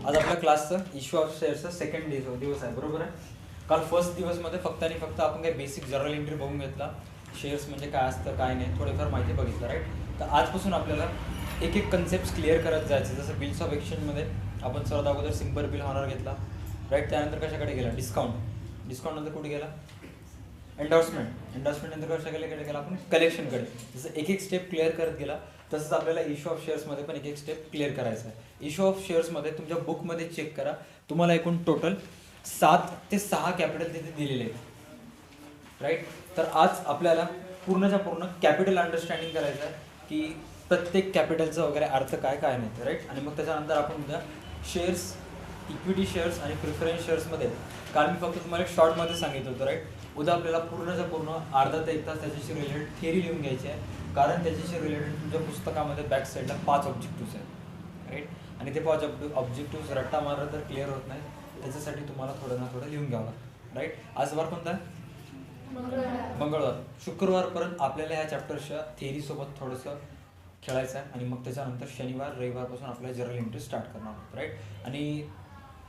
आज आपल्या क्लासचं issue of शेअर्सचा सेकंड दिवस आहे, बरोबर आहे. काल फर्स्ट दिवसमध्ये फक्त आणि फक्त आपण काही बेसिक जर्नल एंट्री बघून घेतला, शेअर्स म्हणजे काय असतं काय नाही थोडीफार माहिती बघितलं, राईट. तर आजपासून आपल्याला एक एक कन्सेप्ट क्लिअर करत जायचे. जसं बिल्स ऑफ एक्सचेंजमध्ये आपण सर्वात अगोदर सिम्पल बिल ऑनर घेतला, राईट. त्यानंतर कशाकडे गेला, डिस्काउंट नंतर कुठे गेला, एंडॉर्समेंट नंतर कशाकडे गेला आपण कलेक्शनकडे. जसं एक एक स्टेप क्लिअर करत गेला तसंच आपल्याला इश्यू ऑफ शेअर्समध्ये पण एक एक स्टेप क्लिअर करायचं आहे. इश्यू ऑफ शेअर्समध्ये तुमच्या बुकमध्ये चेक करा, तुम्हाला एकूण टोटल 7 ते 6 कॅपिटल तिथे दिलेले आहेत, राईट. तर आज आपल्याला पूर्णच्या पूर्ण कॅपिटल अंडरस्टँडिंग करायचं आहे की प्रत्येक कॅपिटलचा वगैरे अर्थ काय काय नाही, राईट. आणि मग त्याच्यानंतर आपण उद्या शेअर्स, इक्विटी शेअर्स आणि प्रिफरन्स शेअर्समध्ये काल मी फक्त तुम्हाला शॉर्टमध्ये सांगितलं होतं, राईट. उद्या आपल्याला पूर्णच्या पूर्ण अर्धा ते 1 तास त्याच्याशी रिलेटेड थिअरी लिहून घ्यायची आहे, कारण त्याच्याशी रिलेटेड तुमच्या पुस्तकामध्ये बॅक साईडला 5 ऑब्जेक्टिव्स आहेत, राईट. आणि ते 5 ऑब्जेक्टिव्स रट्टा मारलं तर क्लिअर होत नाही, त्याच्यासाठी तुम्हाला थोडं ना थोडं लिहून घ्यावं, राईट. आज वार कोणता आहे, मंगळवार. शुक्रवारपर्यंत आपल्याला ह्या चॅप्टरच्या थिअरीसोबत थोडंसं खेळायचं आहे आणि मग त्याच्यानंतर शनिवार रविवारपासून आपल्याला जर्नल एंट्री स्टार्ट करणार आहोत, राईट. आणि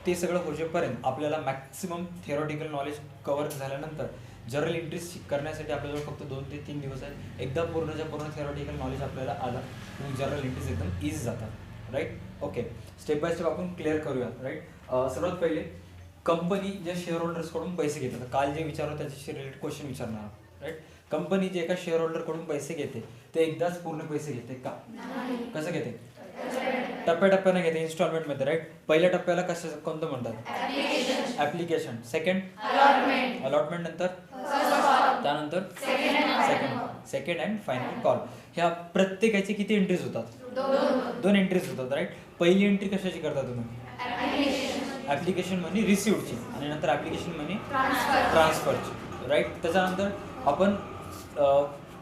ते सगळं होजेपर्यंत आपल्याला मॅक्सिमम थिअरॉटिकल नॉलेज कव्हर झाल्यानंतर जर्नल एंट्रीज करण्यासाठी आपल्याजवळ फक्त 2 ते 3 दिवस आहेत. एकदा पूर्णच्या पूर्ण थिअरॉटिकल नॉलेज आपल्याला आलं मग जर्नल एंट्रीज एकदम इझी जातात, right. Okay, step by step आपण क्लिअर करूया, राईट. सर्वात पहिले कंपनी ज्या शेअर होल्डर्सकडून पैसे घेतात, काल जे विचारलं त्याच्याशी रिलेटेड क्वेश्चन विचारणार, राईट. कंपनी जे एका शेअर होल्डरकडून पैसे घेते ते एकदाच पूर्ण पैसे घेते का, कसं घेते, टप्प्याटप्प्याने घेते, इन्स्टॉलमेंटमध्ये, राईट. पहिल्या टप्प्याला कसं कोणतं म्हणतात, ऍप्लिकेशन. सेकंड अलॉटमेंट, नंतर त्यानंतर सेकंड अँड फायनल कॉल. ह्या प्रत्येकाची किती एंट्रीज होतात, 2 एंट्रीज होतात, राईट. पहिली एंट्री कशाची करता तुम्ही, ऍप्लिकेशन मनी रिसिव्हची आणि नंतर ऍप्लिकेशन मनी ट्रान्सफरची, राईट. त्याच्यानंतर आपण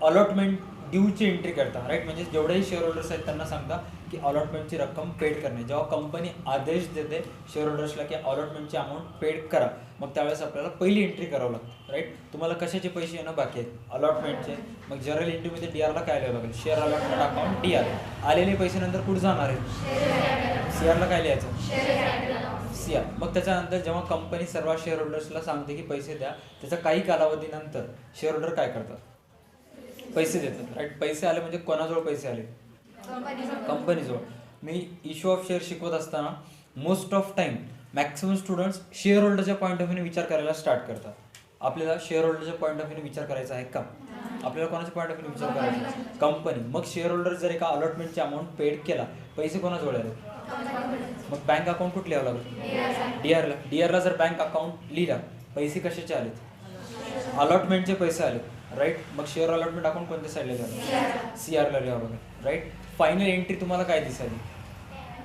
अलॉटमेंट ड्यूची एंट्री करता, राईट. म्हणजे जेवढेही शेअर होल्डर्स आहेत त्यांना सांगता की अलॉटमेंटची रक्कम पेड करणे. जेव्हा कंपनी आदेश देते शेअर होल्डर्सला की अलॉटमेंटची अमाऊंट पेड करा, मग त्यावेळेस आपल्याला पहिली एंट्री करावं लागतं, राईट. तुम्हाला कशाचे पैसे येणं बाकी आहेत, अलॉटमेंटचे. मग जर्नल एंट्रीमध्ये डीआरला काय लिहावं लागेल, शेअर अलॉटमेंट अकाउंट डीआर. आलेले पैसे नंतर कुठे जाणार आहेत, सीआरला काय लिहायचं, सीआर. मग त्याच्यानंतर जेव्हा कंपनी सर्व शेअर होल्डर्सला सांगते की पैसे द्या, त्याच्या काही कालावधीनंतर शेअर होल्डर काय करतात, पैसे देतात, राईट. पैसे आले म्हणजे कोणाजवळ पैसे आले, कंपनीजवळ. मी इश्यू ऑफ शेअर शिकवत असताना most of time maximum students share होल्डरच्या पॉईंट ऑफ व्ह्यूने विचार करायला स्टार्ट करतात. आपल्याला शेअर होल्डरच्या पॉईंट ऑफ व्ह्यूने विचार करायचा आहे का, आपल्याला कोणाच्या पॉईंट ऑफ व्ह्यूने विचार करायचा, कंपनी. मग शेअर होल्डर जर एका अलॉटमेंटची अमाऊंट पेड केला, पैसे कोणाजवळ आले, मग बँक अकाउंट कुठे लिहावं लागेल, डीआरला जर बँक अकाउंट लिहिला, पैसे कशाचे आलेत, अलॉटमेंटचे पैसे आलेत, राईट. मग शेअर अलॉटमेंट अकाउंट कोणत्या साईडला लिहावं, सीआरला लिहावं लागेल, राईट. फायनल एंट्री तुम्हाला काय दिसाली,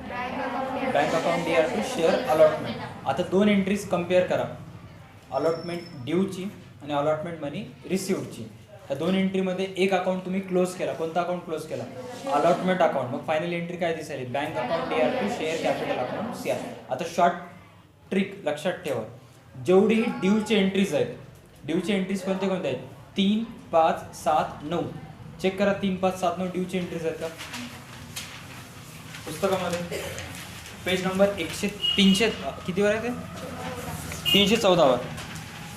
bank account DR to share allotment. आता 2 एंट्रीज कम्पेअर करा, अलॉटमेंट ड्यूची आणि अलॉटमेंट मनी रिसिव्हची. ह्या 2 एंट्रीमध्ये एक अकाउंट तुम्ही क्लोज केला, कोणता अकाउंट क्लोज केला, अलॉटमेंट अकाउंट. मग फायनल एंट्री काय दिसाली, bank account DR to share capital account CR. आता शॉर्ट ट्रिक लक्षात ठेवा, जेवढी ड्यूची एंट्रीज आहेत, ड्यूची एंट्रीज कोणते कोणते आहेत, 3, 5, 7, 9. चेक करा 3, 5, 7, 9 ड्यूची एंट्रीज आहेत का पुस्तकामध्ये. पेज नंबर 300 कितीवर आहे ते, 314 वर.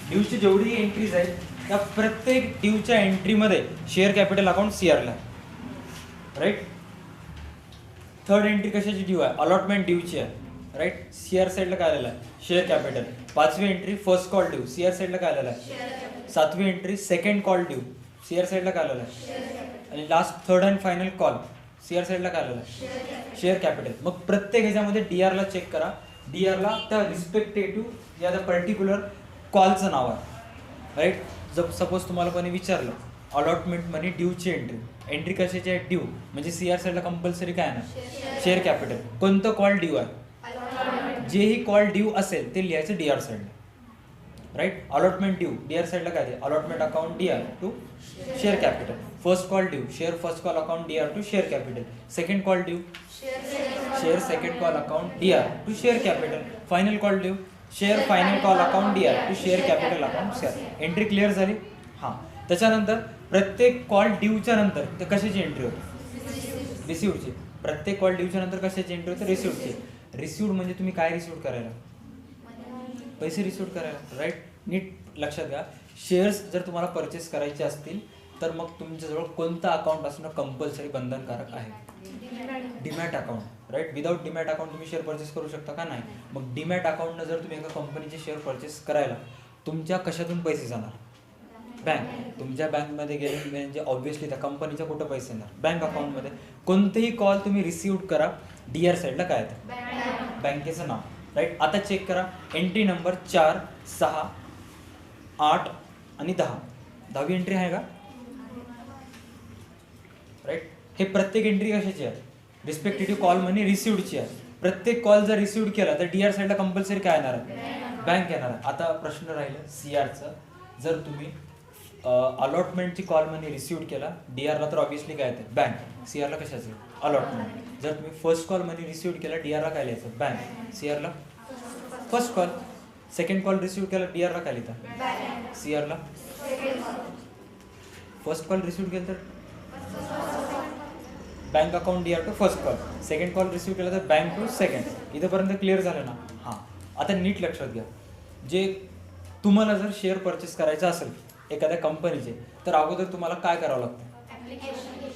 ड्यूची जेवढी एंट्रीज आहेत त्या प्रत्येक ड्यूच्या एंट्रीमध्ये शेअर कॅपिटल अकाउंट सीआरला, राईट. थर्ड एंट्री कशाची ड्यू आहे, अलॉटमेंट ड्यूची आहे, राईट. सीआर साईडला काय आलेला आहे, शेअर कॅपिटल. 5वी entry first call due, CR साईडला काय आलेला आहे. 7वी entry second call due, CR साईडला काय आलेला आहे. आणि last third and final call, CR साईडला काय आलेला आहे, शेअर कॅपिटल. मग प्रत्येक ह्याच्यामध्ये डीआरला चेक करा, डीआरला त्या रिस्पेक्टेटिव्ह या पर्टिक्युलर कॉलचं नाव आहे, राईट. जर सपोज तुम्हाला कोणी विचारलं अलॉटमेंट मनी ड्यूची एंट्री कशाची आहे, ड्यू म्हणजे सीआर साईडला कंपल्सरी काय ना, शेअर कॅपिटल. कोणतं कॉल ड्यू आहे, जेही कॉल ड्यू असेल ते लिहायचं डीआर साईडला, राईट. अलॉटमेंट ड्यू डीआर साईडला काय आहे, allotment account DR to share capital. First call due share first call account DR to share capital. Second call due share second call account DR to share capital. Final call due share final call account DR to share capital account CR. Entry clear झाली. हां, त्याच्यानंतर प्रत्येक call ड्यूच्या नंतर ते कशाची entry होते, रिसिव्हची. प्रत्येक call ड्यूच्या नंतर कशाची एंट्री होते, रिसिव्हची. रिसिव्ड म्हणजे तुम्ही काय रिसिव्ड करायला, पैसे रिसिव्ड करायला, राईट. नीट लक्षात घ्या, शेअर्स जर तुम्हाला परचेस करायचे असतील तर मग तुमच्याजवळ कोणतं अकाउंट असणं कंपल्सरी बंधनकारक आहे, demat account, right. Without demat account तुम्ही शेअर परचेस करू शकता का, नाही. मग डीमॅट अकाउंटनं जर तुम्ही एका कंपनीचे शेअर परचेस करायला, तुमच्या कशातून पैसे जाणार, बँक. तुमच्या बँकमध्ये गेले म्हणजे ऑब्व्हियसली त्या कंपनीच्या कुठं पैसे येणार, बँक अकाउंटमध्ये. कोणतेही कॉल तुम्ही रिसिव्ह करा, DR साईडला काय येतं, बँकेचं नाव, राईट. आता चेक करा, एंट्री नंबर 4, 6, 8 आणि 10, 10वी एंट्री आहे का, राईट. हे प्रत्येक एंट्री कशाची आहे, रिस्पेक्टिव्ह कॉल मनी रिसिव्डची आहे. प्रत्येक कॉल जर रिसिव्ड केला तर DR साईडला कंपल्सरी काय येणार आहे, बँक येणार आहे. आता प्रश्न राहिला CRचं, जर तुम्ही अलॉटमेंटची कॉल मनी रिसिव्ड केला, DRला तर ऑब्व्हियसली काय येते, बँक. CRला कशाचं, अलॉटमेंट. जर तुम्ही फर्स्ट कॉल मनी रिसिव्ड केला, DRला काय लिहायचं, बँक. CRला first call. Second call received केला, DRला काय लिहिता, CRला फर्स्ट कॉल रिसिव्ड केला तर bank account DR to first call, second call receive केला तर बँक टू सेकंड. इथंपर्यंत क्लिअर झालं ना. हां, आता नीट लक्षात घ्या, जे तुम्हाला जर शेअर परचेस करायचं असेल एखाद्या कंपनीचे, तर अगोदर तुम्हाला काय करावं लागतं,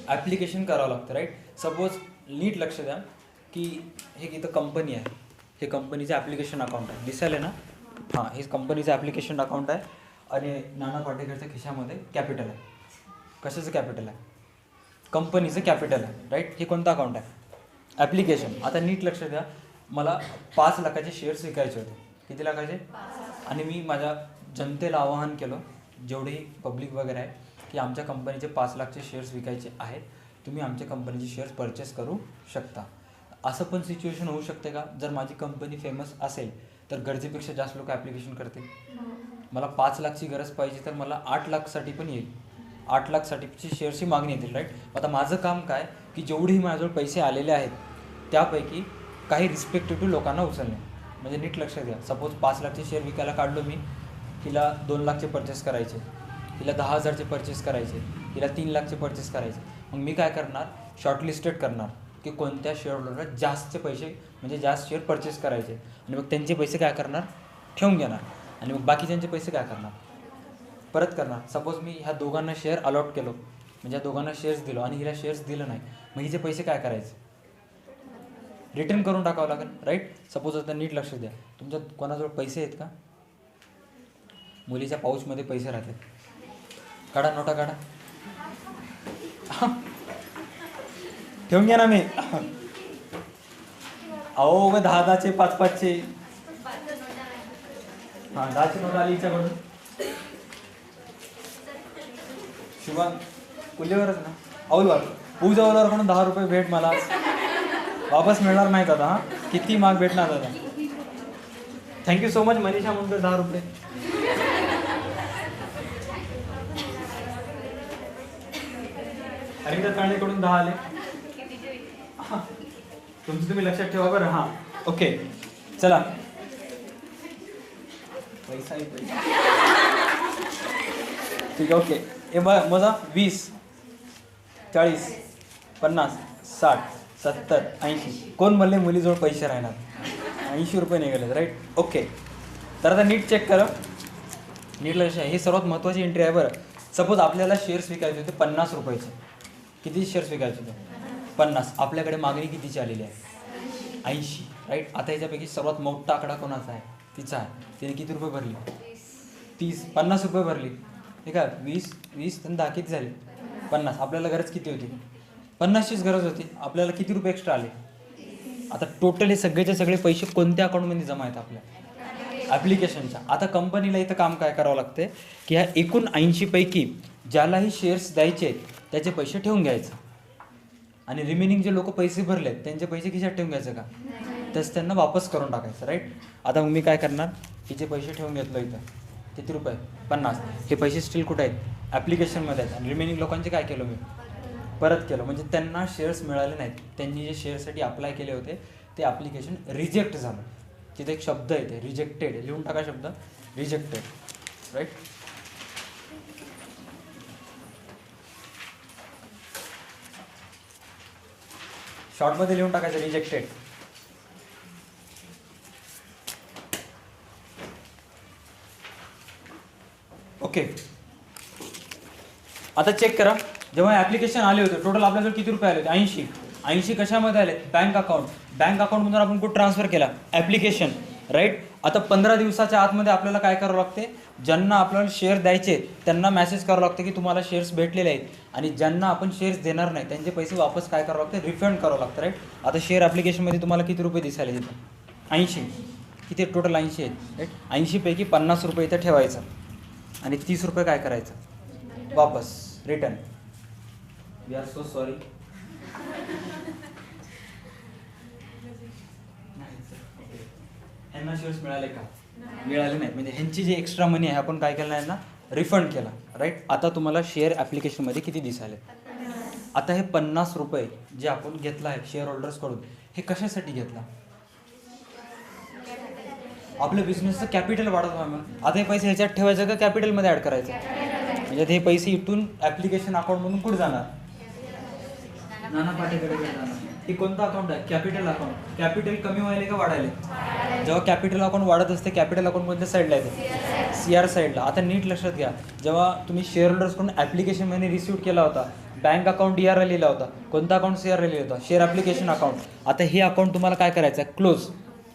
ॲप्लिकेशन करावं लागतं, राईट. सपोज नीट लक्ष द्या की हे इथं कंपनी आहे, हे कंपनीचं ॲप्लिकेशन अकाउंट आहे, दिसायला ना. हां, हे कंपनीचं ॲप्लिकेशन अकाउंट आहे आणि नाना पाटेकरच्या खिशामध्ये कॅपिटल आहे. कशाचं कॅपिटल आहे, कंपनीचं कॅपिटल आहे, राईट. हे कोणतं अकाउंट आहे, ॲप्लिकेशन. आता नीट लक्ष द्या, मला 5 लाखाचे शेअर्स विकायचे होते. किती लाखाचे, आणि मी माझ्या जनतेला आवाहन केलं, जेवढी पब्लिक वगैरे आहे, की आमच्या कंपनीचे 5 लाखचे शेअर्स विकायचे आहेत, तुम्ही आमच्या कंपनीचे शेअर्स परचेस करू शकता. असं पण सिच्युएशन होऊ शकते का, जर माझी कंपनी फेमस असेल तर गरजेपेक्षा जास्त लोक ॲप्लिकेशन करतील. मला 5 लाखची गरज पाहिजे तर मला 8 लाखसाठी पण येईल, 8 लाखसाठीची शेअर्सची मागणी येतील, राईट. आता माझं काम काय, की जेवढेही माझ्याजवळ पैसे आलेले आहेत त्यापैकी काही रिस्पेक्टिव्ह लोकांना उचलणे. म्हणजे नीट लक्षात घ्या, सपोज 5 लाखचे शेअर विकायला काढलो मी, हिला 2 लाखचे परचेस करायचे, हिला 10,000चे परचेस करायचे, हिला 3 लाखचे परचेस करायचे. मग मी काय करणार, शॉर्टलिस्टेड करणार की कोणत्या शेअर होल्डरला जास्तचे पैसे म्हणजे जास्त शेअर परचेस करायचे, आणि मग त्यांचे पैसे काय करणार, ठेवून घेणार, आणि मग बाकीच्यांचे पैसे काय करणार, परत करणार. सपोज मी ह्या दोघांना शेअर अलॉट केलो, म्हणजे या दोघांना शेअर्स दिलो आणि हिला शेअर्स दिलं नाही, मग हिचे पैसे काय करायचे, रिटर्न करून टाकावं लागेल, राईट. सपोज आता नीट लक्ष द्या, तुमच्या कोणाजवळ पैसे आहेत का, मुलीच्या पाऊचमध्ये पैसे राहतात, काढा, नोटा काढा, ठेवून घ्या ना. मी अहो ग 10-10चे 5-5चे, हां 10ची नोट आली हिच्याकडून, शुभांग कुल्लेवरच ना, औलवर पूजा औलवरकडून 10 रुपये भेट मला, वापस मिळणार नाहीत आता. हां, किती माग भेटणार आता. Thank you so much Manisha Mundkar, 10 रुपये. अनिता तांडेकडून 10 आले, तुमचं तुम्ही लक्षात ठेवा बरं. हां, ओके, चला. पैसा ठीक आहे, ओके. हे मजा 20, 40, 50, 60, 70, 80. कोण म्हणले मुलीजवळ पैसे राहणार, 80 रुपये नाही गेले, राईट. ओके, तर आता नीट चेक करा, नीट लक्ष. हे सर्वात महत्त्वाची एंट्री आहे बरं. सपोज आपल्याला शेअर्स विकायचे होते 50 रुपयाचे. किती शेअर्स विकायचे होते, 50. आपल्याकडे मागणी कितीची आलेली आहे, 80, राईट. आता याच्यापैकी सर्वात मोठा आकडा कोणाचा आहे, तिचा आहे. तिने किती रुपये भरली, 30, 50 रुपये भरली, ठीक आहे. 20 आणि 10 किती झाले, 50. आपल्याला गरज किती होती, 50चीच गरज होती. आपल्याला किती रुपये एक्स्ट्रा आले. आता टोटल हे सगळेचे सगळे पैसे कोणत्या अकाउंटमध्ये जमा आहेत, आपल्या ॲप्लिकेशनच्या. आता कंपनीला इथं काम काय करावं लागते, की ह्या एकूण 80 पैकी ज्यालाही शेअर्स द्यायचे आहेत त्याचे पैसे ठेवून घ्यायचं, आणि रिमेनिंग जे लोक पैसे भरलेत त्यांचे पैसे खिशात ठेवून घ्यायचं का, तसं त्यांना वापस करून टाकायचं, राईट. आता मग मी काय करणार, हिचे पैसे ठेवून घेतलो इथं, किती रुपये, 50. हे पैसे स्टील कुठे आहेत, ॲप्लिकेशनमध्ये आहेत, आणि रिमेनिंग लोकांचे काय केलं मी, परत केलं. म्हणजे त्यांना शेअर्स मिळाले नाहीत, त्यांनी जे शेअर्ससाठी अप्लाय केले होते ते ॲप्लिकेशन रिजेक्ट झालं. तिथे एक शब्द येते रिजेक्टेड, लिहून टाका शब्द रिजेक्टेड, राईट. शॉर्टमध्ये लिहून टाकायचं रिजेक्टेड. ओके. आता चेक करा, जेव्हा ॲप्लिकेशन आले होते टोटल आपल्याकडे किती रुपये आले होते? 80 कशामध्ये आले? बँक अकाउंटमधून आपण कुठं ट्रान्सफर केला? Application, right. आता 15 दिवसाच्या आतमध्ये आपल्याला काय करावं लागते? ज्यांना आपल्याला शेअर द्यायचे त्यांना मेसेज करावं लागतं की तुम्हाला शेअर्स भेटलेले आहेत, आणि ज्यांना आपण शेअर्स देणार नाही त्यांचे पैसे वापस काय करावं लागतं? रिफंड करावं लागतं, राईट. आता शेअर ॲप्लिकेशनमध्ये तुम्हाला किती रुपये दिसायला तिथं? 80. किती टोटल? 80 आहेत, राईट. 80 पैकी 50 रुपये इथं ठेवायचं आणि 30 रुपये काय करायचं? वापस return. We are so sorry. ह्यांना शेअर्स मिळाले का? मिळाले नाही, म्हणजे ह्यांची जी एक्स्ट्रा मनी आहे आपण काय केलं यांना? रिफंड केला, राईट. आता तुम्हाला शेअर ॲप्लिकेशनमध्ये किती दिसाले? आता हे 50 रुपये जे आपण घेतला आहे शेअर होल्डर्सकडून, हे कशासाठी घेतला? आपल्या बिझनेसचं कॅपिटल वाढत व्हावं म्हणून. आता हे पैसे ह्याच्यात ठेवायचं का कॅपिटलमध्ये ॲड करायचं? म्हणजे हे पैसे इथून ॲप्लिकेशन अकाउंटमधून कुठे जाणार? नाना पाटेकडे जाणार. हे कोणतं अकाउंट आहे? Capital account. कॅपिटल कमी व्हायला का वाढायले? जेव्हा कॅपिटल अकाउंट वाढत असते, कॅपिटल अकाउंट कोणत्या साईडला येते? CR साईडला. आता नीट लक्षात घ्या, जेव्हा तुम्ही शेअर होल्डर्सकडून ॲप्लिकेशनमध्ये रिसिव्ह केला होता, बँक अकाउंट DR लिहिला होता. कोणता अकाउंट? CR लिहिला होता, शेअर ॲप्लिकेशन अकाउंट. आता हे अकाउंट तुम्हाला काय करायचं आहे? क्लोज.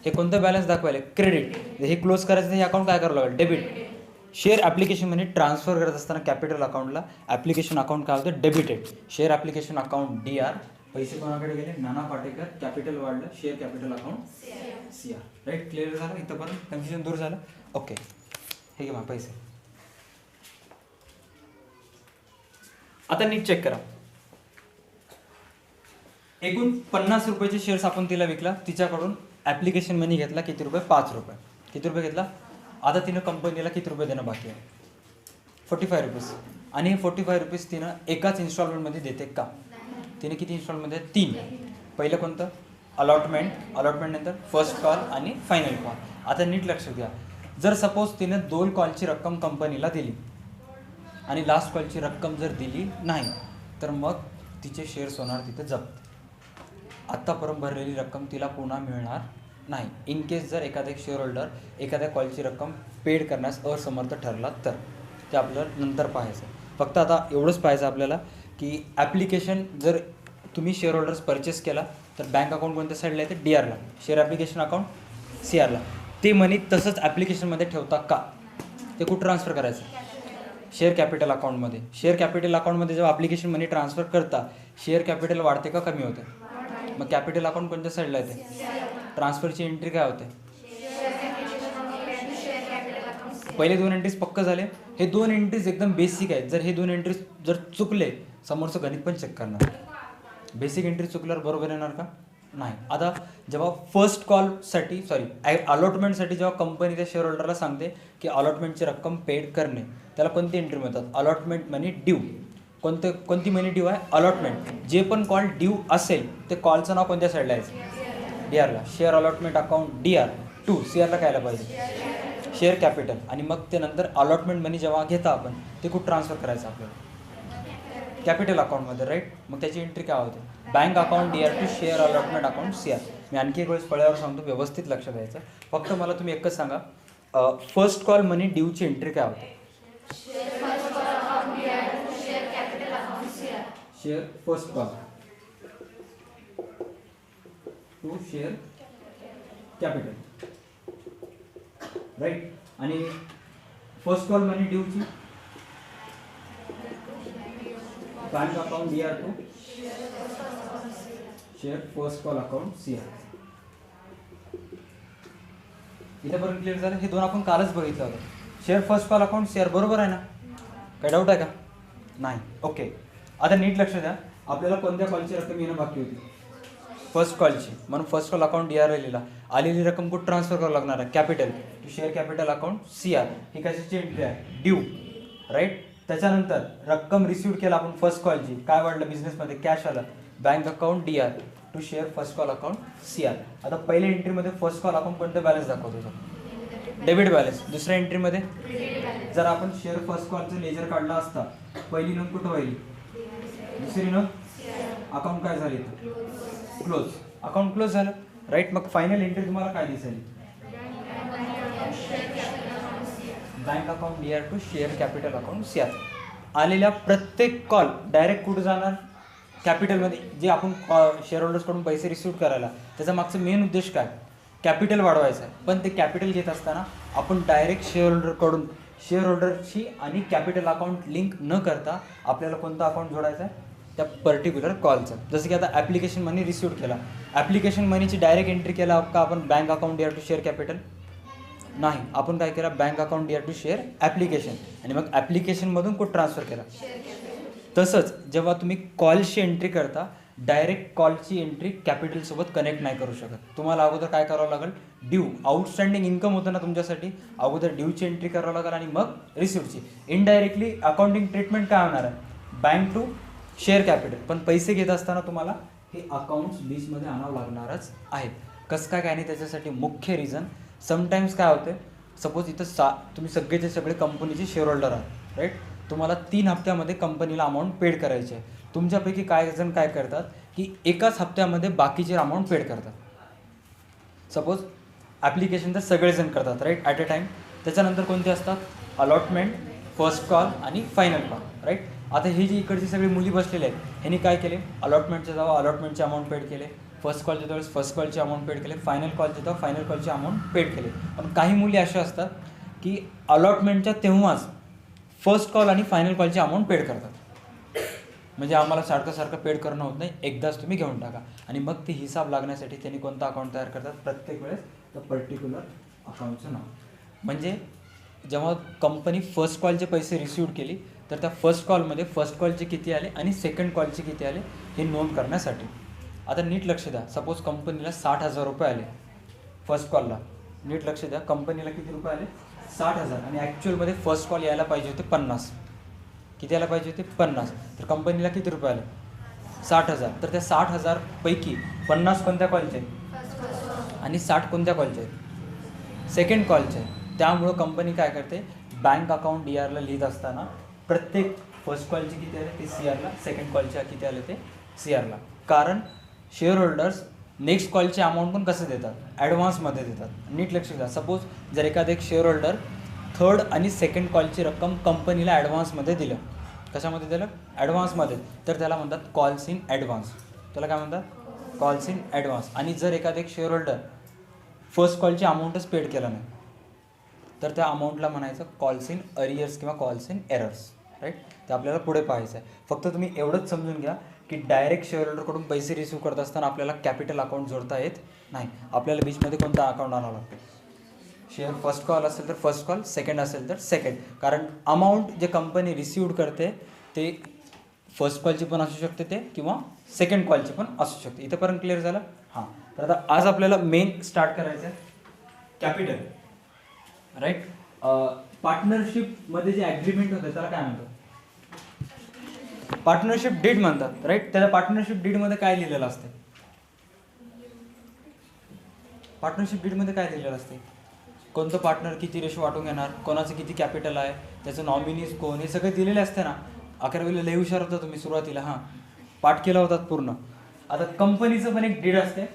हे कोणतं बॅलन्स दाखवायला? क्रेडिट. हे क्लोज करायचं, हे अकाउंट काय करावं लागेल? डेबिट. शेअर ॲप्लिकेशनमध्ये ट्रान्सफर करत असताना कॅपिटल अकाउंटला ॲप्लिकेशन अकाउंट काय होतं? Debited. Share application account DR. पैसे कोणाकडे गेले? नाना पाटेकर. कॅपिटल वाढलं, share capital account CR, right. Clear झालं? इथंपर्यंत कन्फ्युजन दूर झालं? ओके. हे घ्या पैसे. आता नीट चेक करा, एकूण 50 रुपयाचे शेअर्स आपण तिला विकला, तिच्याकडून ॲप्लिकेशन मनी घेतला किती रुपये? 5 रुपये. किती रुपये घेतला? आता तिनं कंपनीला किती रुपये देणं बाकी आहे? 45 रुपीज. आणि हे 45 रुपीज तिनं एकाच इन्स्टॉलमेंटमध्ये देते का? तिने किती इन्स्टॉलमेंटमध्ये? 3. पहिलं कोणतं? अलॉटमेंट. अलॉटमेंट नंतर फर्स्ट कॉल आणि फायनल कॉल. आता नीट लक्षात घ्या, जर सपोज तिने 2 कॉलची रक्कम कंपनीला दिली आणि लास्ट कॉलची रक्कम जर दिली नाही, तर मग तिचे शेअर्स होणार तिथे जप्त. आत्तापर्यंत भरलेली रक्कम तिला पुन्हा मिळणार नाही. इन केस जर एखादा शेअर होल्डर एखाद्या कॉलची रक्कम पेड करण्यास असमर्थ ठरला तर ते आपल्याला नंतर पाहायचं. फक्त आता एवढंच पाहायचं आपल्याला की ॲप्लिकेशन जर तुम्ही शेअर होल्डर्स परचेस केला तर बँक अकाउंट कोणत्या साईडला येते? DRला. शेअर ॲप्लिकेशन अकाउंट CRला. ते मनी तसंच ॲप्लिकेशनमध्ये ठेवता का? ते कुठं ट्रान्सफर करायचं? शेअर कॅपिटल अकाउंटमध्ये. शेअर कॅपिटल अकाउंटमध्ये जेव्हा ॲप्लिकेशन मनी ट्रान्सफर करता, शेअर कॅपिटल वाढते का कमी होते? मग कॅपिटल अकाउंट कोणत्या साईडला येते? ट्रान्सफरची एंट्री काय होते? पहिले 2 एंट्रीज पक्क झाले. हे 2 एंट्रीज एकदम बेसिक आहेत. जर हे 2 एंट्रीज जर चुकले, समोरचं गणित पण चेक करणार. बेसिक एंट्री चुकल्यावर बरोबर येणार का? नाही. आता जेव्हा फर्स्ट कॉलसाठी अलॉटमेंटसाठी जेव्हा कंपनी त्या शेअर होल्डरला सांगते की अलॉटमेंटची रक्कम पेड करणे, त्याला कोणती एंट्री मिळतात? अलॉटमेंट मनी ड्यू. कोणती मनी ड्यू आहे? अलॉटमेंट. जे पण कॉल ड्यू असेल ते कॉलचं नाव कोणत्या साईडला आहे? DRला. Share allotment account DR to CRला काय पाहिजे? Share capital. आणि मग ते नंतर अलॉटमेंट मनी जेव्हा घेता आपण ते कुठं ट्रान्सफर करायचं आपल्याला? कॅपिटल अकाउंटमध्ये, राईट. मग त्याची एंट्री काय होते? Bank account DR to share allotment account CR. मी आणखी एक वेळेस फळ्यावर सांगतो, व्यवस्थित लक्ष द्यायचं. फक्त मला तुम्ही एकच सांगा, फर्स्ट कॉल मनी ड्यूची एंट्री काय होते? Share first call to share capital, right. आणि फर्स्ट कॉल मनी ड्यूची bank account DR to share first call account CR. इथेपर्यंत क्लिअर झालं? हे 2 आपण कालच बघितलं होतं. Share first call account CR बरोबर आहे ना? काही डाऊट आहे का? नाही. ओके. आता नीट लक्ष द्या, आपल्याला कोणत्या कॉलची रक्कम येणं बाकी होती? फर्स्ट कॉलची. म्हणून फर्स्ट कॉल अकाउंट DR लिहिला. आलेली रक्कम कुठं ट्रान्सफर करावं लागणार आहे? Capital to share capital account CR. ही कशाची एंट्री आहे? Due, right. त्याच्यानंतर रक्कम रिसिव्ह केला आपण फर्स्ट कॉलची, काय वाढलं बिझनेसमध्ये? कॅश आलं. Bank account DR to share first call account CR. आता पहिल्या एंट्रीमध्ये फर्स्ट कॉल अकाउंट कोणतं बॅलन्स दाखवतो? Debit balance. दुसऱ्या एंट्रीमध्ये जर आपण शेअर फर्स्ट कॉलचं लेजर काढला असता, पहिली नोंद कुठं व्हायली? दुसरी नोंद. अकाउंट काय झाले? क्लोज. अकाउंट क्लोज झालं, राईट. मग फायनल एंट्री तुम्हाला काय दिसेल? Bank account DR to share capital account CR. आलेल्या प्रत्येक कॉल डायरेक्ट कुठं जाणार? कॅपिटलमध्ये. जे आपण शेअर होल्डर्सकडून पैसे रिसिव्ह करायला, त्याचा मागचा मेन उद्देश काय? कॅपिटल वाढवायचं आहे. पण ते कॅपिटल घेत असताना आपण डायरेक्ट शेअर होल्डरकडून शेअर होल्डरची आणि कॅपिटल अकाउंट लिंक न करता आपल्याला कोणतं अकाउंट जोडायचं आहे? त्या पर्टिक्युलर कॉलचं. जसं की आता ॲप्लिकेशन मनी रिसिव्ह केला, ॲप्लिकेशन मनीची डायरेक्ट एंट्री केला का आपण bank account DR to share capital? नाही, आपण काय केलं? Bank account DR to share application, आणि मग ॲप्लिकेशनमधून कुठं ट्रान्सफर केला? तसंच जेव्हा तुम्ही कॉलची एंट्री करता, डायरेक्ट कॉलची एंट्री कॅपिटलसोबत कनेक्ट नाही करू शकत. तुम्हाला अगोदर काय करावं लागेल? ड्यू, आउटस्टँडिंग इन्कम होतं ना तुमच्यासाठी, अगोदर ड्यूची एंट्री करावं लागेल आणि मग रिसिव्हची. इनडायरेक्टली अकाउंटिंग ट्रीटमेंट काय होणार आहे? Bank to share capital. पण पैसे घेत असताना तुम्हाला हे अकाउंट्स लिस्टमध्ये आणावं लागणारच आहे. कसं काय नाही, त्याच्यासाठी मुख्य रिझन समटाईम्स काय होते, सपोज इथं तुम्ही सगळेचे सगळे कंपनीचे शेअर होल्डर आहात, राईट. तुम्हाला 3 हप्त्यामध्ये कंपनीला अमाऊंट पेड करायची आहे. तुमच्यापैकी काही जण काय करतात की एकाच हप्त्यामध्ये बाकीचे अमाऊंट पेड करतात. सपोज ॲप्लिकेशन तर सगळेजण करतात, राईट, ॲट अ टाईम. त्याच्यानंतर कोणते असतात? अलॉटमेंट, फर्स्ट कॉल आणि फायनल कॉल, राईट. आता हे जी इकडची सगळी मुली बसलेले आहेत, ह्यांनी काय केले? अलॉटमेंटच्या जेव्हा अलॉटमेंटचे अमाऊंट पेड केले, फर्स्ट कॉलच्या वेळेस फर्स्ट कॉलचे अमाऊंट पेड केले, फायनल कॉलचे तेव्हा फायनल कॉलचे अमाऊंट पेड केले. पण काही मुली अशा असतात की अलॉटमेंटच्या तेव्हाच फर्स्ट कॉल आणि फायनल कॉलचे अमाऊंट पेड करतात. म्हणजे आम्हाला सारखं पेड करणं होत नाही, एकदाच तुम्ही घेऊन टाका. आणि मग ते हिसाब लागण्यासाठी त्यांनी कोणतं अकाउंट तयार करतात? प्रत्येक वेळेस तर पर्टिक्युलर अकाउंटचं नाव. म्हणजे जेव्हा कंपनी फर्स्ट कॉलचे पैसे रिसिव्ह केली, तर त्या फर्स्ट कॉलमध्ये फर्स्ट कॉलचे किती आले आणि सेकंड कॉलचे किती आले हे नोंद करण्यासाठी. आता नीट लक्ष द्या, सपोज कंपनीला 60,000 रुपये आले फर्स्ट कॉलला. नीट लक्ष द्या, कंपनीला किती रुपये आले? 60,000. आणि ॲक्च्युअलमध्ये फर्स्ट कॉल यायला पाहिजे होते 50. किती यायला पाहिजे होते? 50. तर कंपनीला किती रुपये आले? 60,000. तर त्या 60,000 पैकी 50 कोणत्या कॉलचे आणि 60 कोणत्या कॉलचे आहेत? सेकंड कॉलचे. त्यामुळं कंपनी काय करते? बँक अकाउंट DRला लिहित असताना प्रत्येक फर्स्ट कॉलचे किती आले ते CRला, सेकंड कॉलचे किती आले ते CRला. कारण शेअर होल्डर्स नेक्स्ट कॉलचे अमाऊंट पण कसं देतात? ॲडव्हान्समध्ये देतात. नीट लक्ष द्या, सपोज जर एखादा एक शेअर होल्डर थर्ड आणि सेकंड कॉलची रक्कम कंपनीला ॲडव्हान्समध्ये दिलं. कशामध्ये दिलं? ॲडव्हान्समध्ये. तर त्याला म्हणतात कॉल्स इन ॲडव्हान्स. त्याला काय म्हणतात? Calls in advance. आणि जर एखादा एक शेअर होल्डर फर्स्ट कॉलची अमाऊंटच पेड केला नाही, तर त्या अमाऊंटला म्हणायचं कॉल्स इन अरियर्स किंवा कॉल्स इन एरर्स, राईट. ते आपल्याला पुढे पाहायचं आहे. फक्त तुम्ही एवढंच समजून घ्या की डायरेक्ट शेअर होल्डरकडून पैसे रिसिव्ह करत असताना आपल्याला कॅपिटल अकाउंट जोडता येत नाही. आपल्याला बीचमध्ये कोणता अकाउंट आणावं लागतं? शेअर फर्स्ट कॉल असेल तर फर्स्ट कॉल, सेकंड असेल तर सेकंड. कारण अमाऊंट जे कंपनी रिसिव्ह करते ते फर्स्ट कॉलची पण असू शकते ते, किंवा सेकंड कॉलची पण असू शकते. इथंपर्यंत क्लिअर झालं? हां. तर आता आज आपल्याला मेन स्टार्ट करायचं आहे कॅपिटल, राईट. पार्टनरशिपमध्ये जे ॲग्रीमेंट होतं त्याला काय म्हणतात? पार्टनरशिप डीड म्हणतात, राईट. त्याला पार्टनरशिप डीडमध्ये काय लिहिलेलं असते? पार्टनरशिप डीडमध्ये काय लिहिलेलं असते? कोणतं पार्टनर किती रेशो वाटून घेणार, कोणाचं किती कॅपिटल आहे, त्याचं नॉमिनीज कोण, हे सगळे दिलेले असते ना. 11वीला लय हुशार होता तुम्ही सुरुवातीला, हां, पाठ केला होतात पूर्ण. आता कंपनीचं पण एक डीड असते,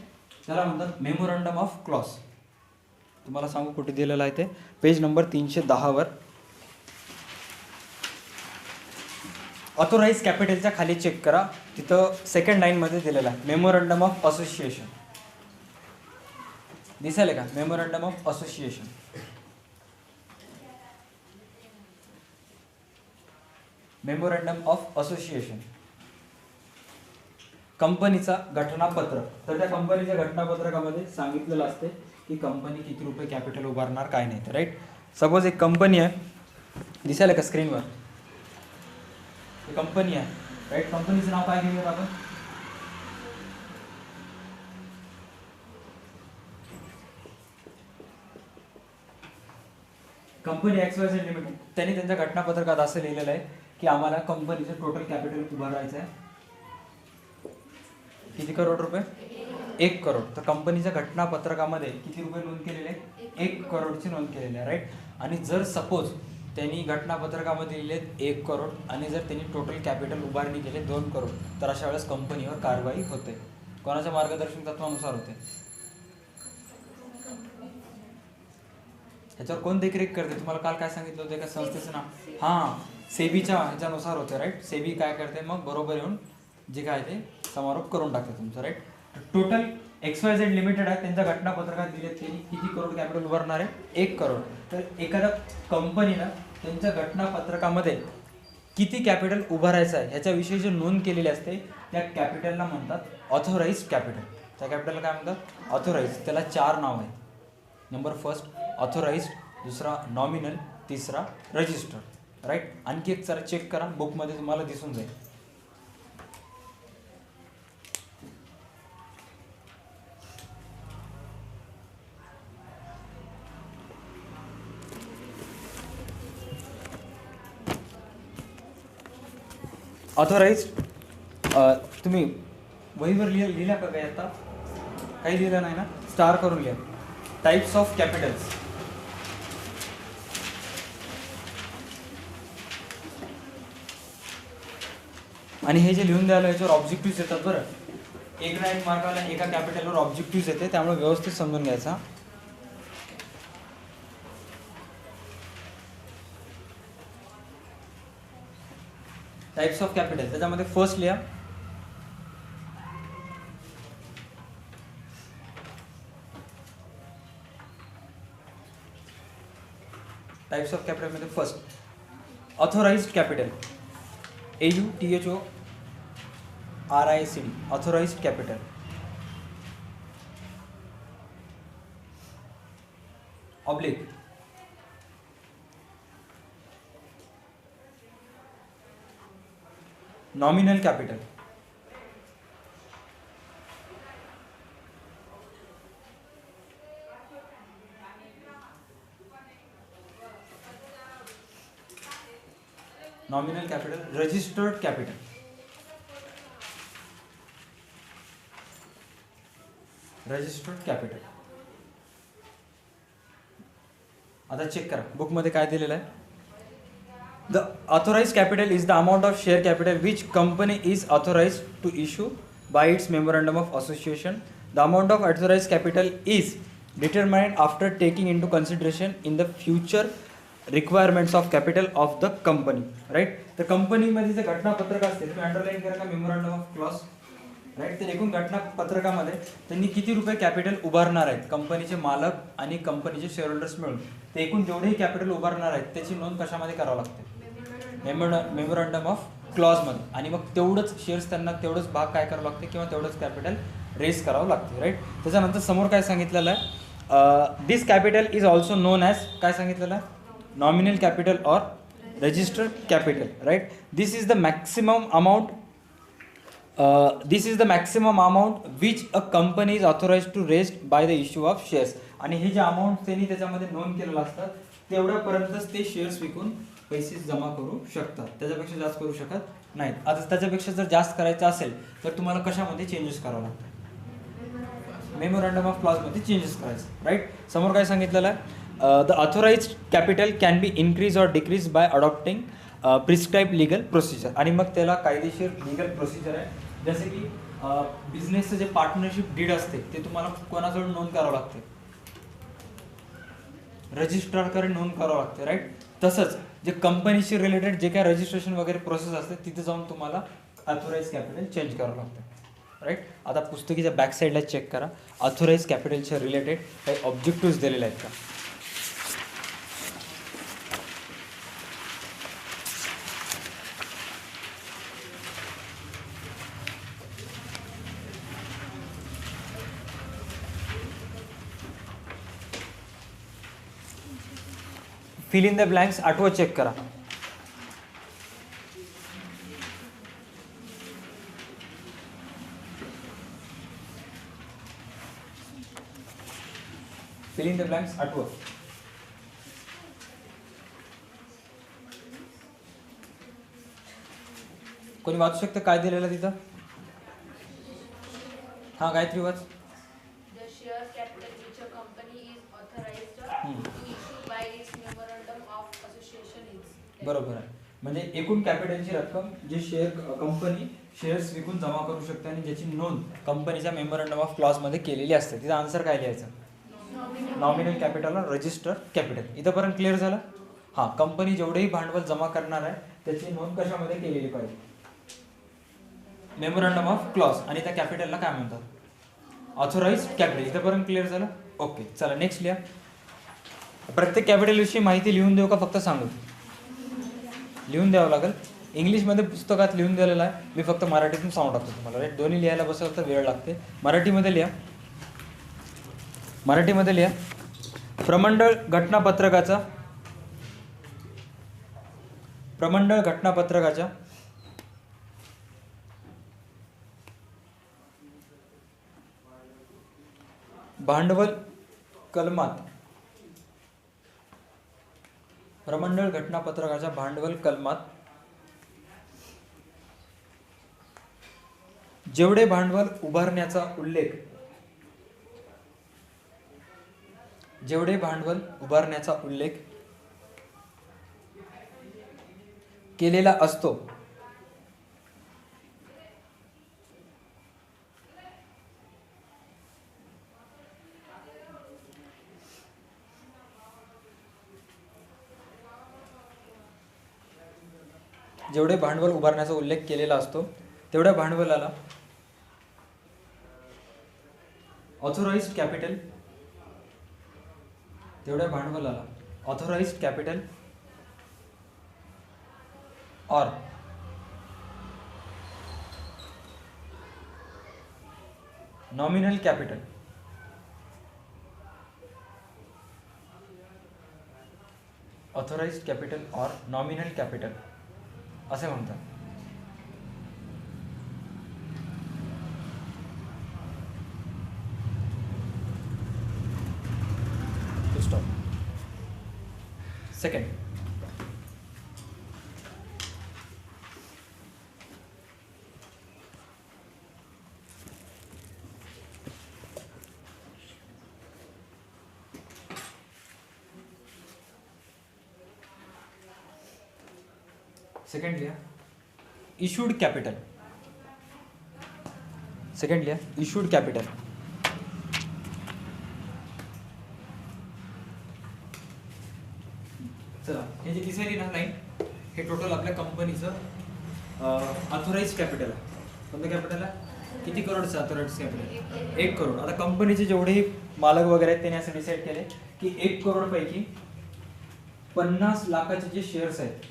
त्याला म्हणतात मेमोरंडम ऑफ क्लॉज. तुम्हाला सांगू कुठे दिलेलं आहे ते? Page number 310वर. ऑथोराइज कॅपिटलच्या खाली चेक करा, तिथं सेकंड लाईनमध्ये दिलेलं आहे मेमोरंडम ऑफ असोसिएशन. दिसेल का? Memorandum of association. Memorandum of association कंपनीचा घटनापत्र. तर त्या कंपनीच्या घटनापत्रकामध्ये सांगितलेलं असते की कंपनी किती रुपये कॅपिटल उभारणार, काय नाही. तर राईट, सपोज एक कंपनी आहे, दिसायला का स्क्रीनवर? कंपनी आहे, राईट. कंपनीचं नाव काय घेऊयात आपण? Company XYZ limited. त्यांनी त्यांच्या घटनापत्रकात असं लिहिलेलं आहे की आम्हाला कंपनीचं टोटल कॅपिटल उभारायचं आहे किती करोड रुपये? 1 करोड. तर कंपनीच्या घटनापत्रकामध्ये किती रुपये नोंद केलेले आहे? 1 करोडची नोंद केलेली आहे, राईट. आणि जर सपोज त्यांनी घटनापत्रकामध्ये लिहिले 1 करोड आणि जर त्यांनी टोटल कॅपिटल उभारणी केले 2 करोड, तर अशा वेळेस कंपनीवर कारवाई होते. कोणाच्या मार्गदर्शन तत्वानुसार होते? ह्याच्यावर कोण देखरेख करते? तुम्हाला काल काय सांगितलं होतं एका संस्थेचं नाव? हां, सेबीच्या ह्याच्यानुसार होते राईट. सेबी काय करते मग बरोबर येऊन जे काय ते समारोप करून टाकते तुमचं राईट. टोटल XYZ लिमिटेड आहे, त्यांच्या घटनापत्रकात दिलेत त्यांनी किती करोड कॅपिटल उभारणार आहे? 1 करोड. तर एखाद्या कंपनीनं त्यांच्या घटनापत्रकामध्ये किती कॅपिटल उभारायचं आहे ह्याच्याविषयी जे नोंद केलेली असते त्या कॅपिटलला म्हणतात ऑथोराइज्ड कॅपिटल. त्या कॅपिटलला काय म्हणतात? ऑथोराइज. त्याला 4 नाव आहेत. नंबर फर्स्ट ऑथोराइज्ड, दुसरा नॉमिनल, तिसरा रजिस्टर राईट. आणखी एक जरा चेक करा बुकमध्ये तुम्हाला दिसून जाईल. ऑथोराइज्ड तुम्ही वहीवर लिहिला का काय? आता काही लिहिलं नाही ना? स्टार करून लिहा. Types of Capitals. आणि हे जे लिहून द्यायला याच्यावर ऑब्जेक्टिव्ह येतात बरं. 1 ना 1 मार्काला एका कॅपिटलवर ऑब्जेक्टिव्ह येते, त्यामुळे व्यवस्थित समजून घ्यायचा. टाइप्स ऑफ कॅपिटल त्याच्यामध्ये फर्स्ट लिहा टाइप्स ऑफ कॅपिटल मध्ये first authorised capital, AUTHORICD, authorised capital. Oblique nominal capital, nominal capital, registered capital, registered capital. आता चेक करा बुकमध्ये काय दिलेलं आहे. The authorized capital is the amount of share capital which company is authorized to issue by its memorandum of association. The amount of authorized capital is determined after taking into consideration in the future requirements of capital of the company. Right? तर कंपनीमध्ये जे घटनापत्रक असते तुम्ही underline करा का memorandum of clause. Right. तर एकूण घटनापत्रकामध्ये त्यांनी किती रुपये कॅपिटल उभारणार आहेत कंपनीचे मालक आणि कंपनीचे शेअर होल्डर्स मिळून, ते एकूण जेवढेही कॅपिटल उभारणार आहेत त्याची नोंद कशामध्ये करावं लागते? मेमोरंडम ऑफ क्लॉजमध्ये. आणि मग तेवढंच शेअर्स त्यांना तेवढंच भाग काय करावं लागते किंवा तेवढंच कॅपिटल रेस करावं लागते. राईट. त्याच्यानंतर समोर काय सांगितलेलं आहे? This capital is also known as काय सांगितलेलं आहे? Nominal capital or registered capital. Right. This is the maximum amount which a company is authorise to raise by the issue of shares. आणि हे जे अमाऊंट त्यांनी त्याच्यामध्ये नोंद केलेलं असतात तेवढ्यापर्यंतच ते शेअर्स विकून पैसे जमा करू शकतात, त्याच्यापेक्षा जास्त करू शकत नाहीत. आता त्याच्यापेक्षा जर जास्त करायचं असेल तर तुम्हाला कशामध्ये चेंजेस करावं लागतं? मेमोरंडम ऑफ क्लॉजमध्ये चेंजेस करायचं. राईट. समोर काय सांगितलेलं आहे? The authorised capital can be increase or decrease by adopting prescribe legal procedure. आणि मग त्याला कायदेशीर लिगल प्रोसिजर आहे. जसे की बिझनेसचं जे पार्टनरशिप डीड असते ते तुम्हाला कोणाजवळ नोंद करावं लागते? रजिस्ट्रारकडे नोंद करावं लागते. राईट. तसंच जे कंपनीशी रिलेटेड जे काय रजिस्ट्रेशन वगैरे प्रोसेस असते तिथे जाऊन तुम्हाला ऑथोराइज कॅपिटल चेंज करावं लागतं. राईट. आता पुस्तकीच्या बॅक साईडला चेक करा ऑथोराइज कॅपिटलच्या रिलेटेड काही ऑब्जेक्टिव्ह दिलेले आहेत का. फिल इन द ब्लँक्स 8वं चेक करा. फिल इन द ब्लँक्स 8वं. कोणी वाचू शकतं काय दिलेलं तिथं? हा गायत्री वाच. बरोबर आहे. म्हणजे एकूण कॅपिटलची रक्कम जे कंपनी शेअर्स विकून जमा करू शकते आणि ज्याची नोंद कंपनीच्या मेमोरंडम ऑफ क्लॉज मध्ये केलेली असते. तिचा आन्सर काय लिहायचं? नॉमिनल कॅपिटल और रजिस्टर कॅपिटल. इथंपर्यंत क्लिअर झालं. हां, कंपनी जेवढेही भांडवल जमा करणार आहे त्याची नोंद कशामध्ये केलेली पाहिजे? Memorandum of clause. आणि त्या कॅपिटलला काय म्हणतात? Authorised capital. इथंपर्यंत क्लिअर झालं. ओके, चला नेक्स्ट लिहा. प्रत्येक कॅपिटल विषयी माहिती लिहून देऊ का फक्त सांगू? लिहून द्यावं लागेल. इंग्लिशमध्ये पुस्तकात लिहून दिलेलं आहे, मी फक्त मराठीतून सांगू टाकतो तुम्हाला. राईट, दोन्ही लिहायला बसलं तर वेळ लागते. मराठीमध्ये लिहा. मराठीमध्ये लिहा. प्रमंडळ घटनापत्रकाचा भांडवल कलमात प्रमंडळ घटनापत्रकाच्या भांडवल कलमात जेवढे भांडवल उभारण्याचा उल्लेख केलेला असतो जेवढे भांडवल उभारण्याचा उल्लेख केलेला असतो तेवढ्या भांडवलाला ऑथोराइज्ड कॅपिटल और नॉमिनल कॅपिटल असे म्हणतात. सेकंड, लिहा. Issued capital. चला, हे जे दिसायली ना लाईन, हे टोटल आपल्या कंपनीचं ऑथोराइज्ड कॅपिटल आहे. कोणतं कॅपिटल आहे? किती करोडचं ऑथोराइज्ड कॅपिटल? 1 करोड. आता कंपनीचे जेवढेही मालक वगैरे आहेत त्यांनी असं डिसाईड केले की 1 करोड पैकी 50 लाखाचे जे शेअर्स आहेत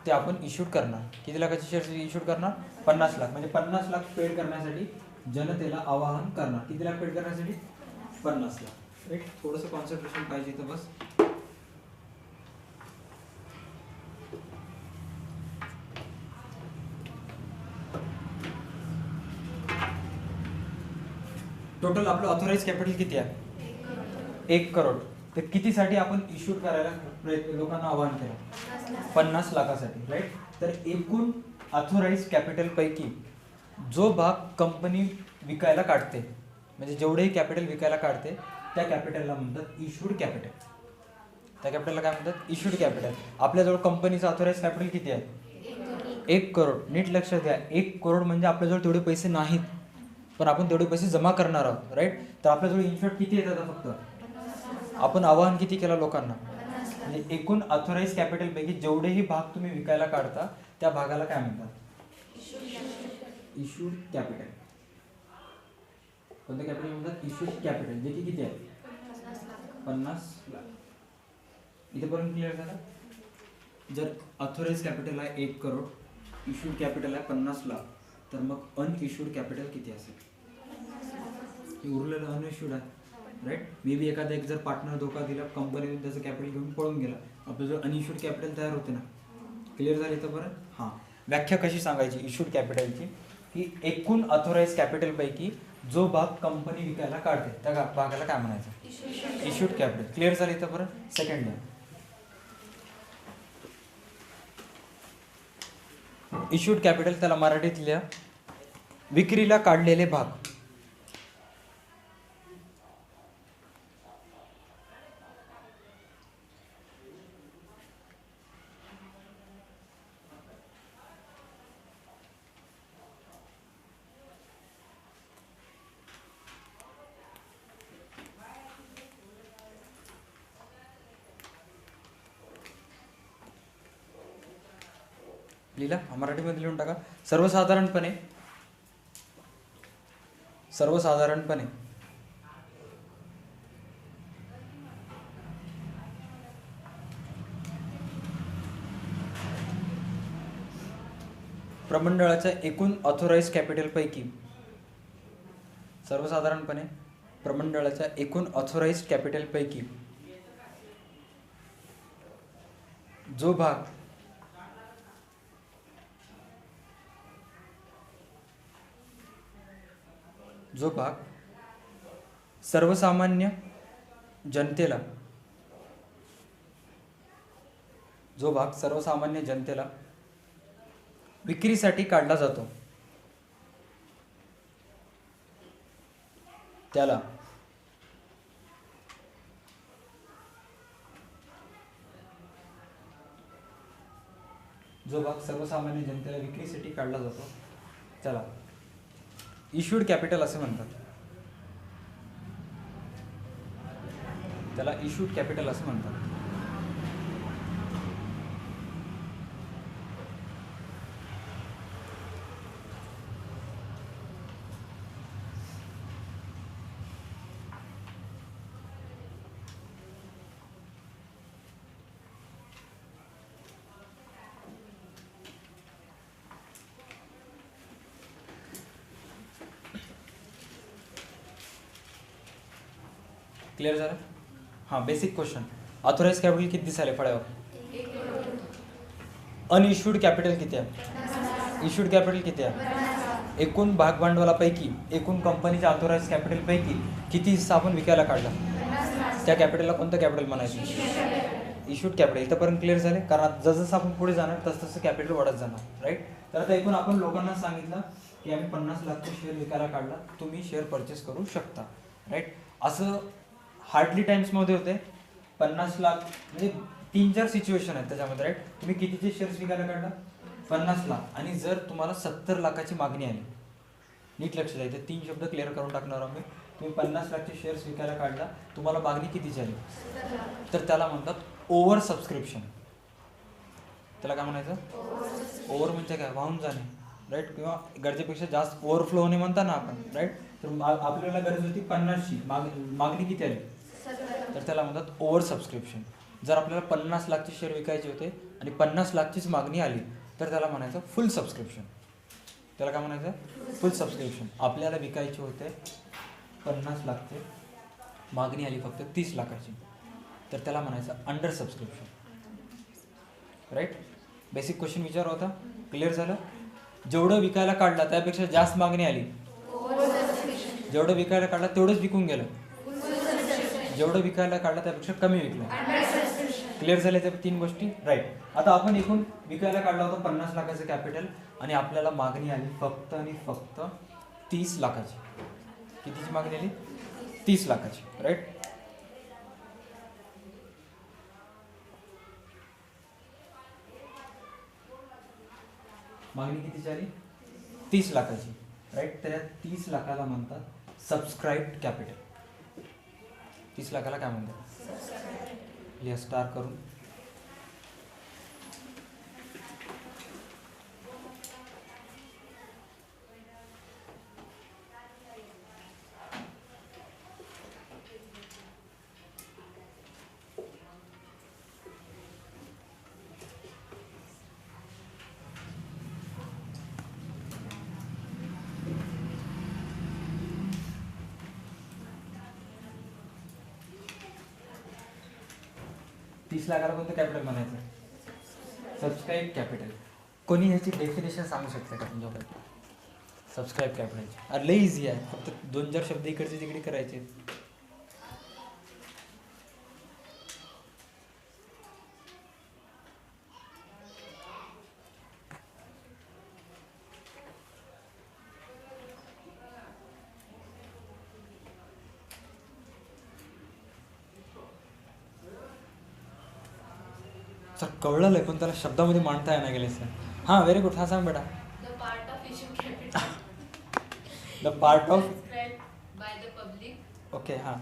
ते आपण इश्यूड करणार. किती लाखाचे शेअर्स इश्यूड करणार? 50 लाख. म्हणजे 50 लाख पेड करण्यासाठी जनतेला आवाहन करणार. किती लाख पेड करण्यासाठी? 50 लाख. राईट, थोडंसं कॉन्सन्ट्रेशन पाहिजे इथं बस. टोटल आपलं ऑथोराइज कॅपिटल किती आहे? 1 करोड. तर कितीसाठी आपण इश्यू करायला लोकांना आवाहन केलं? 50 लाखासाठी. राईट, तर एकूण ऑथोराइज कॅपिटल पैकी जो भाग कंपनी विकायला काढते, म्हणजे जेवढेही कॅपिटल विकायला काढते त्या कॅपिटलला म्हणतात इश्यूड कॅपिटल. त्या कॅपिटलला काय म्हणतात? Issued capital. आपल्याजवळ कंपनीचं ऑथोराइज कॅपिटल किती आहे? 1 करोड. नीट लक्षात घ्या, 1 करोड म्हणजे आपल्याजवळ तेवढे पैसे नाहीत, पण आपण तेवढे पैसे जमा करणार आहोत. राईट, तर आपल्याजवळ इनशॉर्ट किती येतात? फक्त आपण आवाहन किती केलं लोकांना? म्हणजे एकूण ऑथोराइज कॅपिटल पैकी जेवढेही भाग तुम्ही विकायला काढता त्या भागाला काय म्हणतात? Issued capital. कोणतं कॅपिटल म्हणतात? इश्यूड कॅपिटल, जे की किती आहे? 50 लाख. इथेपर्यंत क्लिअर झालं? जर ऑथोराइज कॅपिटल आहे 1 करोड, इश्यूड कॅपिटल आहे 50 लाख, तर मग अनइश्यूड कॅपिटल किती असेल? उरलेलं अनइश्यूड आहे. राईट, मे बी एखादा जर पार्टनर धोका दिला, कंपनीने त्याचं कॅपिटल घेऊन पळून गेला, आपलं जर अनइश्यूड कॅपिटल तयार होते ना. क्लिअर झालं इथं बरं? हां, व्याख्या कशी सांगायची इश्यूड कॅपिटलची? की एकूण ऑथोराइज कॅपिटल पैकी जो भाग कंपनी विकायला काढते त्या भागाला काय म्हणायचं? Issued capital. क्लिअर झालं इथं बरं? सेकंड लिहा. इश्यूड कॅपिटल, त्याला मराठीत लिहा विक्रीला काढलेले भाग. लिहिला, मराठीमध्ये लिहून टाका. सर्वसाधारणपणे प्रमंडळाच्या एकूण ऑथोराइज कॅपिटलपैकी जो भाग सर्वसामान्य जनतेला विक्रीसाठी काढला जातो त्याला इश्यूड कॅपिटल असे म्हणतात. क्लिअर झालं? हां, बेसिक क्वेश्चन. ऑथोराइज कॅपिटल किती दिसायला फळ्यावर? अनइश्यूड कॅपिटल किती आहे? इश्यूड कॅपिटल किती आहे? एकूण भागभांडवलापैकी, एकूण कंपनीच्या ऑथोराइज कॅपिटलपैकी किती हिस्सा आपण विकायला काढला, त्या कॅपिटलला कोणतं कॅपिटल म्हणायचं? Issued capital. इथंपर्यंत क्लिअर झाले? कारण जसं आपण पुढे जाणार तसं कॅपिटल वाढत जाणार, राईट? तर आता एकूण आपण लोकांना सांगितलं की आम्ही 50 लाखचे शेअर विकायला काढला, तुम्ही शेअर परचेस करू शकता, राईट? असं हार्डली टाइम्समध्ये होते. 50 लाख म्हणजे 3-4 सिच्युएशन आहेत त्याच्यामध्ये, राईट? तुम्ही कितीचे शेअर्स विकायला काढला? 50 लाख. आणि जर तुम्हाला 70 लाखाची मागणी आली, नीट लक्ष द्यायचं, 3 शब्द क्लिअर करून टाकणार आम्ही. तुम्ही 50 लाखचे शेअर्स विकायला काढला, तुम्हाला मागणी कितीची आली? तर त्याला म्हणतात ओव्हर सबस्क्रिप्शन. त्याला काय म्हणायचं? ओव्हर म्हणजे काय? वाहून जाणे, राईट? किंवा गरजेपेक्षा जास्त ओव्हरफ्लो होणे म्हणता ना आपण, राईट? तर आपल्याला गरज होती 50ची, मागणी किती आली? तर त्याला म्हणतात ओव्हर सबस्क्रिप्शन. जर आपल्याला 50 लाखचे शेअर विकायचे होते आणि 50 लाखचीच मागणी आली, तर त्याला म्हणायचं फुल सबस्क्रिप्शन. त्याला काय म्हणायचं? फुल सबस्क्रिप्शन. आपल्याला विकायचे होते 50 लाखचे, मागणी आली फक्त 30 लाखाची, तर त्याला म्हणायचं under subscription, right? Basic question विचार होता. क्लिअर झालं? जेवढं विकायला काढला त्यापेक्षा जास्त मागणी आली, जेवढं विकायला काढला तेवढंच विकून गेलं, जेवढं विकायला काढला त्यापेक्षा कमी विकलं. क्लिअर झाले त्या 3 गोष्टी, राईट? आता आपण एकूण विकायला काढला होता 50 लाखाचं कॅपिटल आणि आपल्याला मागणी आली फक्त आणि फक्त 30 लाखाची. कितीची मागणी आली? 30 लाखाची, राईट? मागणी कितीची आली? 30 लाखाची, राईट? तर 30 लाखाला म्हणतात सबस्क्राईब्ड कॅपिटल. 30 लाखाला काय म्हणतात? लिहा स्टार करून. लाखाला कोणतं कॅपिटल म्हणायचं? Subscribe capital. कोणी ह्याची डेफिनेशन सांगू शकतं का तुमच्याकडे? सबस्क्राईब कॅपिटलची अरे लई इझी आहे, फक्त 2-4 शब्द इकडचे तिकडे करायचे. सर कळलं पण त्याला शब्दामध्ये मांडता येणार गेले सर. हां व्हेरी गुड. हां सांग बेटा. The part of by the public. Okay हां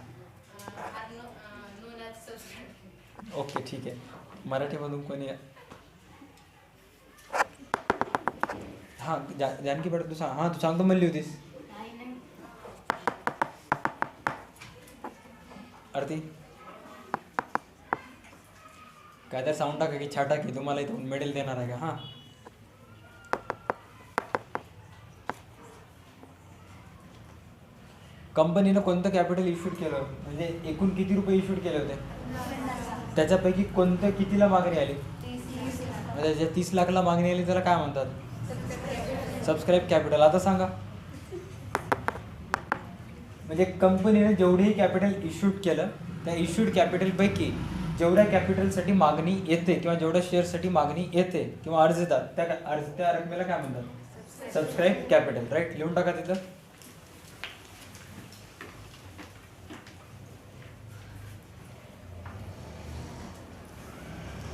ओके ठीक आहे. मराठीमधून कोणी हां जानकी पाटील तू सांग. हां तू सांगतो म्हणली होतीस. आरती काय तर साऊंड टाका की छाटा की तुम्हाला इथून मेडल देणार आहे का. हां कंपनीनं कोणतं कॅपिटल इश्यूड केलं म्हणजे एकूण किती रुपये इश्यूड केले होते त्याच्यापैकी कोणतं कितीला मागणी आली म्हणजे जे 30 लाखला मागणी आली त्याला काय म्हणतात सबस्क्राईब कॅपिटल. आता सांगा म्हणजे कंपनीने जेवढेही कॅपिटल इश्यूड केलं त्या इश्यूड कॅपिटलपैकी जेवढ्या कॅपिटलसाठी मागणी येते किंवा जेवढ्या शेअरसाठी मागणी येते किंवा अर्ज येतात त्या रकमेला काय म्हणतात सबस्क्राईब कॅपिटल. राईट लिहून टाका तिथं.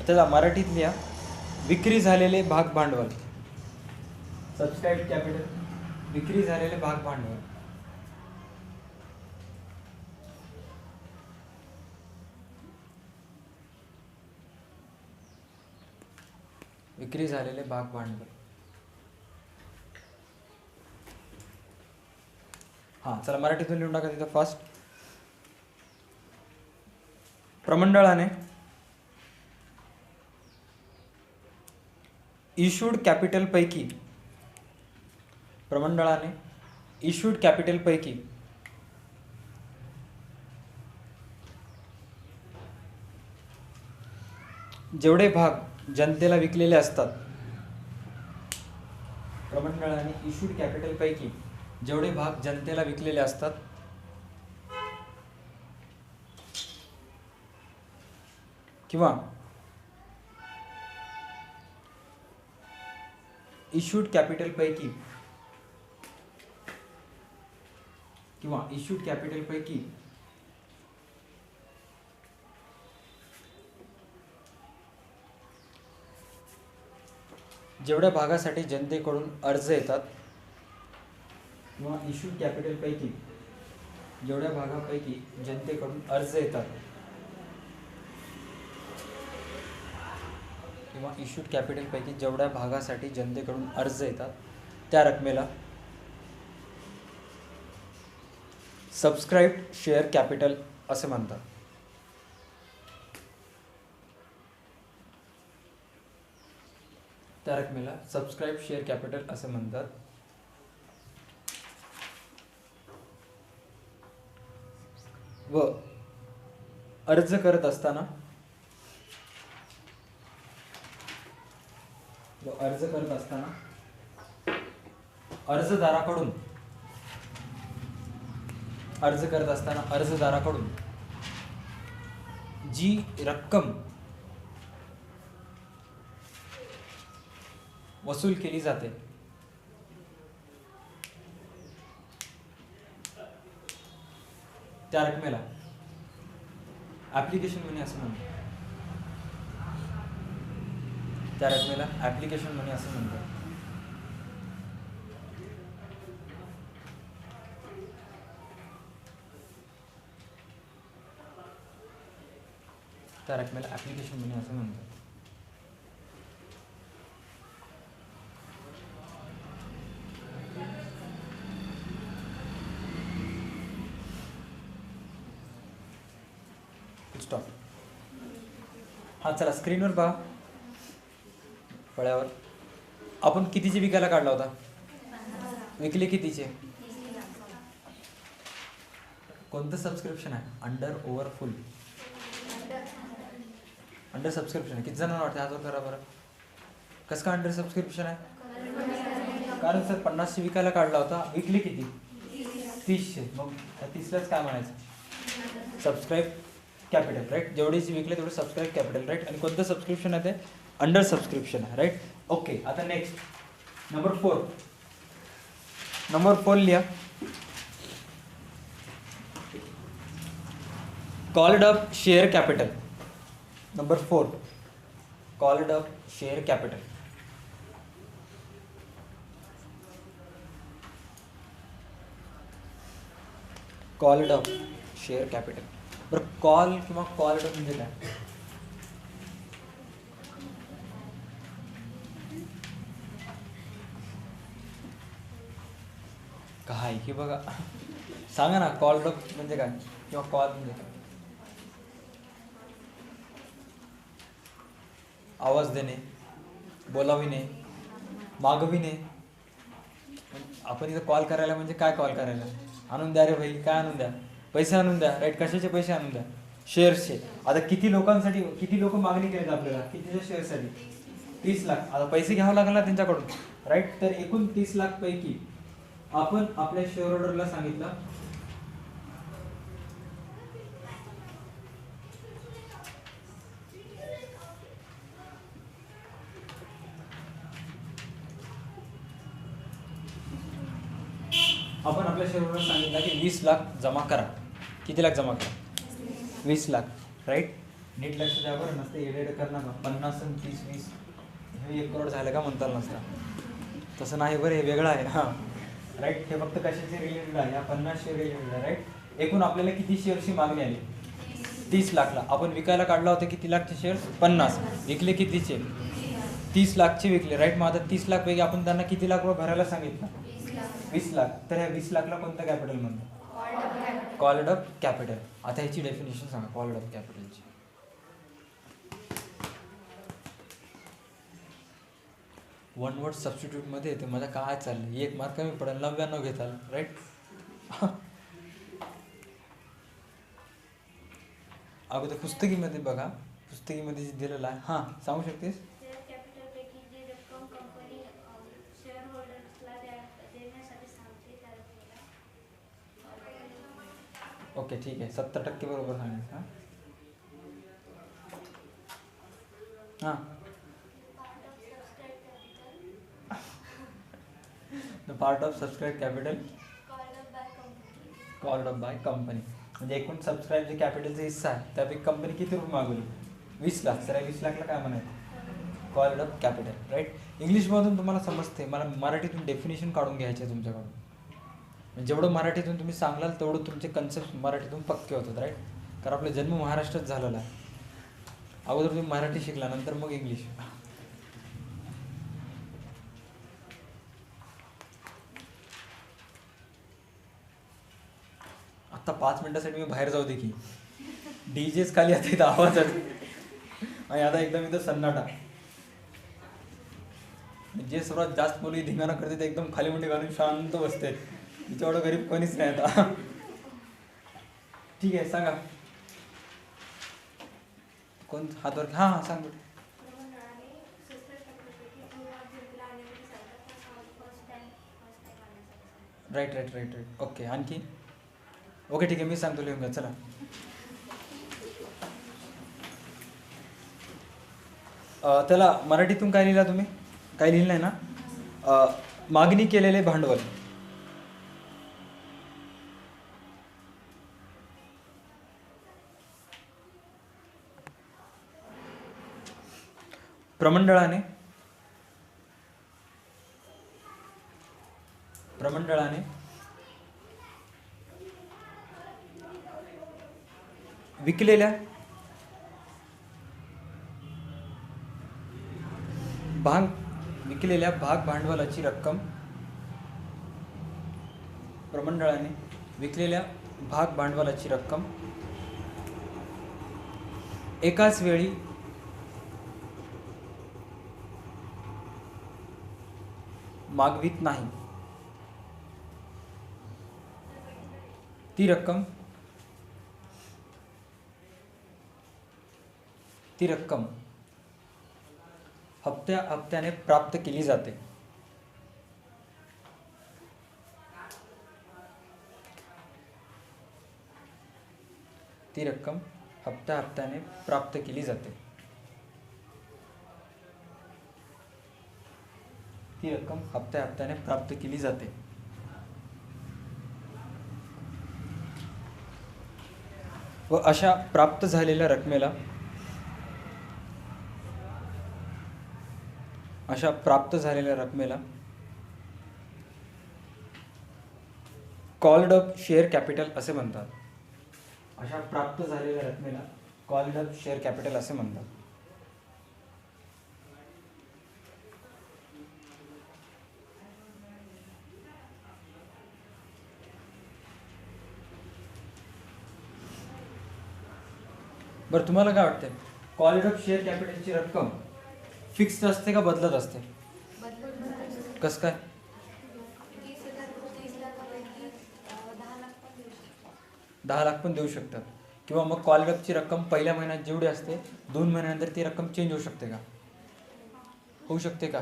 त्याला मराठीत लिहा विक्री झालेले भाग भांडवल. सबस्क्राईब कॅपिटल विक्री झालेले भाग भांडवल. विक्री झालेले भाग भांडवल. हां चला मराठीतून लिहून टाका तिथं फास्ट. प्रमंडळाने इश्यूड कॅपिटल पैकी प्रमंडळाने इश्यूड कॅपिटल पैकी जेवढे भाग जनतेला विकलेले असतात प्रमंडळाने इश्यूड कॅपिटल पैकी जेवढे भाग जनतेला विकलेले असतात किंवा इश्यूड कॅपिटल पैकी जेवढ्या भागासाठी जनतेकडून अर्ज येतात किंवा इश्यूड कॅपिटल पैकी जेवढ्या भागापैकी जनतेकडून अर्ज येतात किंवा इश्यूड कॅपिटल पैकी जेवढ्या भागासाठी जनतेकडून अर्ज येतात त्या रकमेला सबस्क्राईब्ड शेअर कॅपिटल असे म्हणतात. त्या रकमेला सबस्क्राईब शेअर कॅपिटल असे म्हणतात. व अर्ज करत असताना अर्जदाराकडून जी रक्कम वसूल केली जाते त्या रकमेला ऍप्लिकेशन मनी असं म्हणतात. त्या रकमेला ऍप्लिकेशन मनी असं म्हणतात. त्या रकमेला ऍप्लिकेशन मनी असं म्हणतात. स्टॉप. हा चला स्क्रीनवर पहा फळ्यावर आपण कितीचे विकायला काढला होता विकले कितीचे कोणतं सबस्क्रिप्शन आहे अंडर ओव्हर फुल अंडर सबस्क्रिप्शन आहे. किती जणांना वाटतं हात वर करा बरं कसं का अंडर सबस्क्रिप्शन आहे कारण सर 50चे विकायला काढला होता विकले किती 30चे मग 30लाच काय म्हणायचं सबस्क्राईब कॅपिटल राईट. जेवढेच विकले तेवढे सबस्क्राईब कॅपिटल राईट. आणि कोणतं सबस्क्रिप्शन आहे ते अंडर सबस्क्रिप्शन आहे राईट. ओके आता नेक्स्ट नंबर 4 लिहा called up share capital. Number 4 called up share capital. Called up share capital. बरं कॉल किंवा कॉल्ड म्हणजे काय काय की बघा, सांगा ना कॉल्ड अप म्हणजे काय, किंवा कॉल म्हणजे काय? आवाज देणे, बोलाविणे, मागविणे. आपण इथं कॉल करायला म्हणजे काय कॉल करायला? आणून द्या रे भाई, काय आणून द्या? पैसे आणून द्या, राईट? कशाचे पैसे आणून द्या? शेअर्सचे. आता किती लोकांसाठी, किती लोक मागणी केली आपल्याला, कितीच्या शेअरसाठी? 30 लाख. आता पैसे घ्यावं लागेल ना त्यांच्याकडून, राईट? तर एकूण 30 लाख पैकी आपण आपल्या शेअर होल्डरला सांगितलं आपण आपल्या शेअर होल्डरला सांगितलं की 20 लाख जमा करा. किती लाख जमा करा? 20 लाख, राईट? नीट लक्ष द्या बरं, नसते एडेड करणार ना. 50 आणि 30 20 हे 1 करोड झालं का म्हणता नसतं, तसं नाही बरं, हे वेगळं आहे. हां, राईट? हे फक्त कशाचे रिलेटेड आहे? या 50 शेअर रिलेटेड आहे, राईट? एकूण आपल्याला किती शेअरची मागणी आली? 30 लाखला. आपण विकायला काढला होता किती लाखचे शेअर्स? 50. विकले कितीचे? 30 लाखचे विकले, राईट? मग आता 30 लाख पैकी आपण त्यांना किती लाख रुपये भरायला सांगितलं? 20 लाख. तर ह्या 20 लाखला कोणतं कॅपिटल म्हणतात? Called up capital. आता ह्याची डेफिनेशन सांगा कॉल्ड अप कॅपिटलची. वन वर्ड सबस्टिट्यूटमध्ये येते. माझ्या काय चाललं, 1 मार्क कमी पडेल, 99 घेताल, राईट? अगोदर पुस्तकीमध्ये बघा, पुस्तकीमध्ये जे दिलेलं आहे. हां, सांगू शकतेस? ओके, ठीक आहे. 70% बरोबर सांगितलं. हां, the part of subscribe capital called up by company. म्हणजे एकूण सबस्क्राईब जे कॅपिटलचा हिस्सा आहे त्यापैकी कंपनी किती रुपये मागवली? 20 लाख. तर 20 लाखला काय म्हणायचं? Called up capital, right? इंग्लिशमधून तुम्हाला समजते, मला मराठीतून डेफिनेशन काढून घ्यायचे आहे तुमच्याकडून. जेवढं मराठीतून तुम्ही सांगाल तेवढं तुमचे कन्सेप्ट मराठीतून पक्के होतात, राईट? कारण आपला जन्म महाराष्ट्रात झालेला आहे. अगोदर तुम्ही मराठी शिकला, नंतर मग इंग्लिश. आता 5 मिनिटासाठी मी बाहेर जाऊ दे की, डीजेच खाली आता इथं आवाज आणि आता एकदम इथं सन्नाटा. जे सर्वात जास्त मुली धिंगाणा करते ते एकदम खाली मुंडी घालून शांत बसते. तिच्याकडं गरीब कोणीच नाही आता. ठीक आहे, सांगा कोण हातवर. हां हां, सांग बेटा. Right right right right. Okay, आणखी? ओके, ठीक आहे, मी सांगतो, लिहून घ्या. चला, त्याला मराठीतून काय लिहिला तुम्ही? काय लिहिलं नाही ना? मागणी केलेले भांडवल. प्रमंडळाने विकलेल्या भाग भांडवलाची रक्कम. प्रमंडळाने विकलेल्या भाग भांडवलाची रक्कम एकाच वेळी मागवित नाही. ती रक्कम हप्त्याने प्राप्त केली जाते. ती रक्कम हप्त्याने प्राप्त केली जाते. ती रक्कम हप्त्याने प्राप्त केली जाते. व अशा प्राप्त झालेल्या रकमेला कॉल्ड अप शेअर कॅपिटल असे म्हणतात. अशा प्राप्त झालेल्या रकमेला कॉल्ड अप शेअर कॅपिटल असे म्हणतात. बरं तुम्हाला काय वाटतंय, कॉलेज ऑफ शेअर कॅपिटलची रक्कम फिक्स्ड असते का बदलत असते? कसं काय? 10 लाख पण देऊ शकतात, किंवा मग कॉलेज ऑफची रक्कम पहिल्या महिन्यात जेवढी असते 2 महिन्यानंतर ती रक्कम चेंज होऊ शकते का? होऊ शकते का?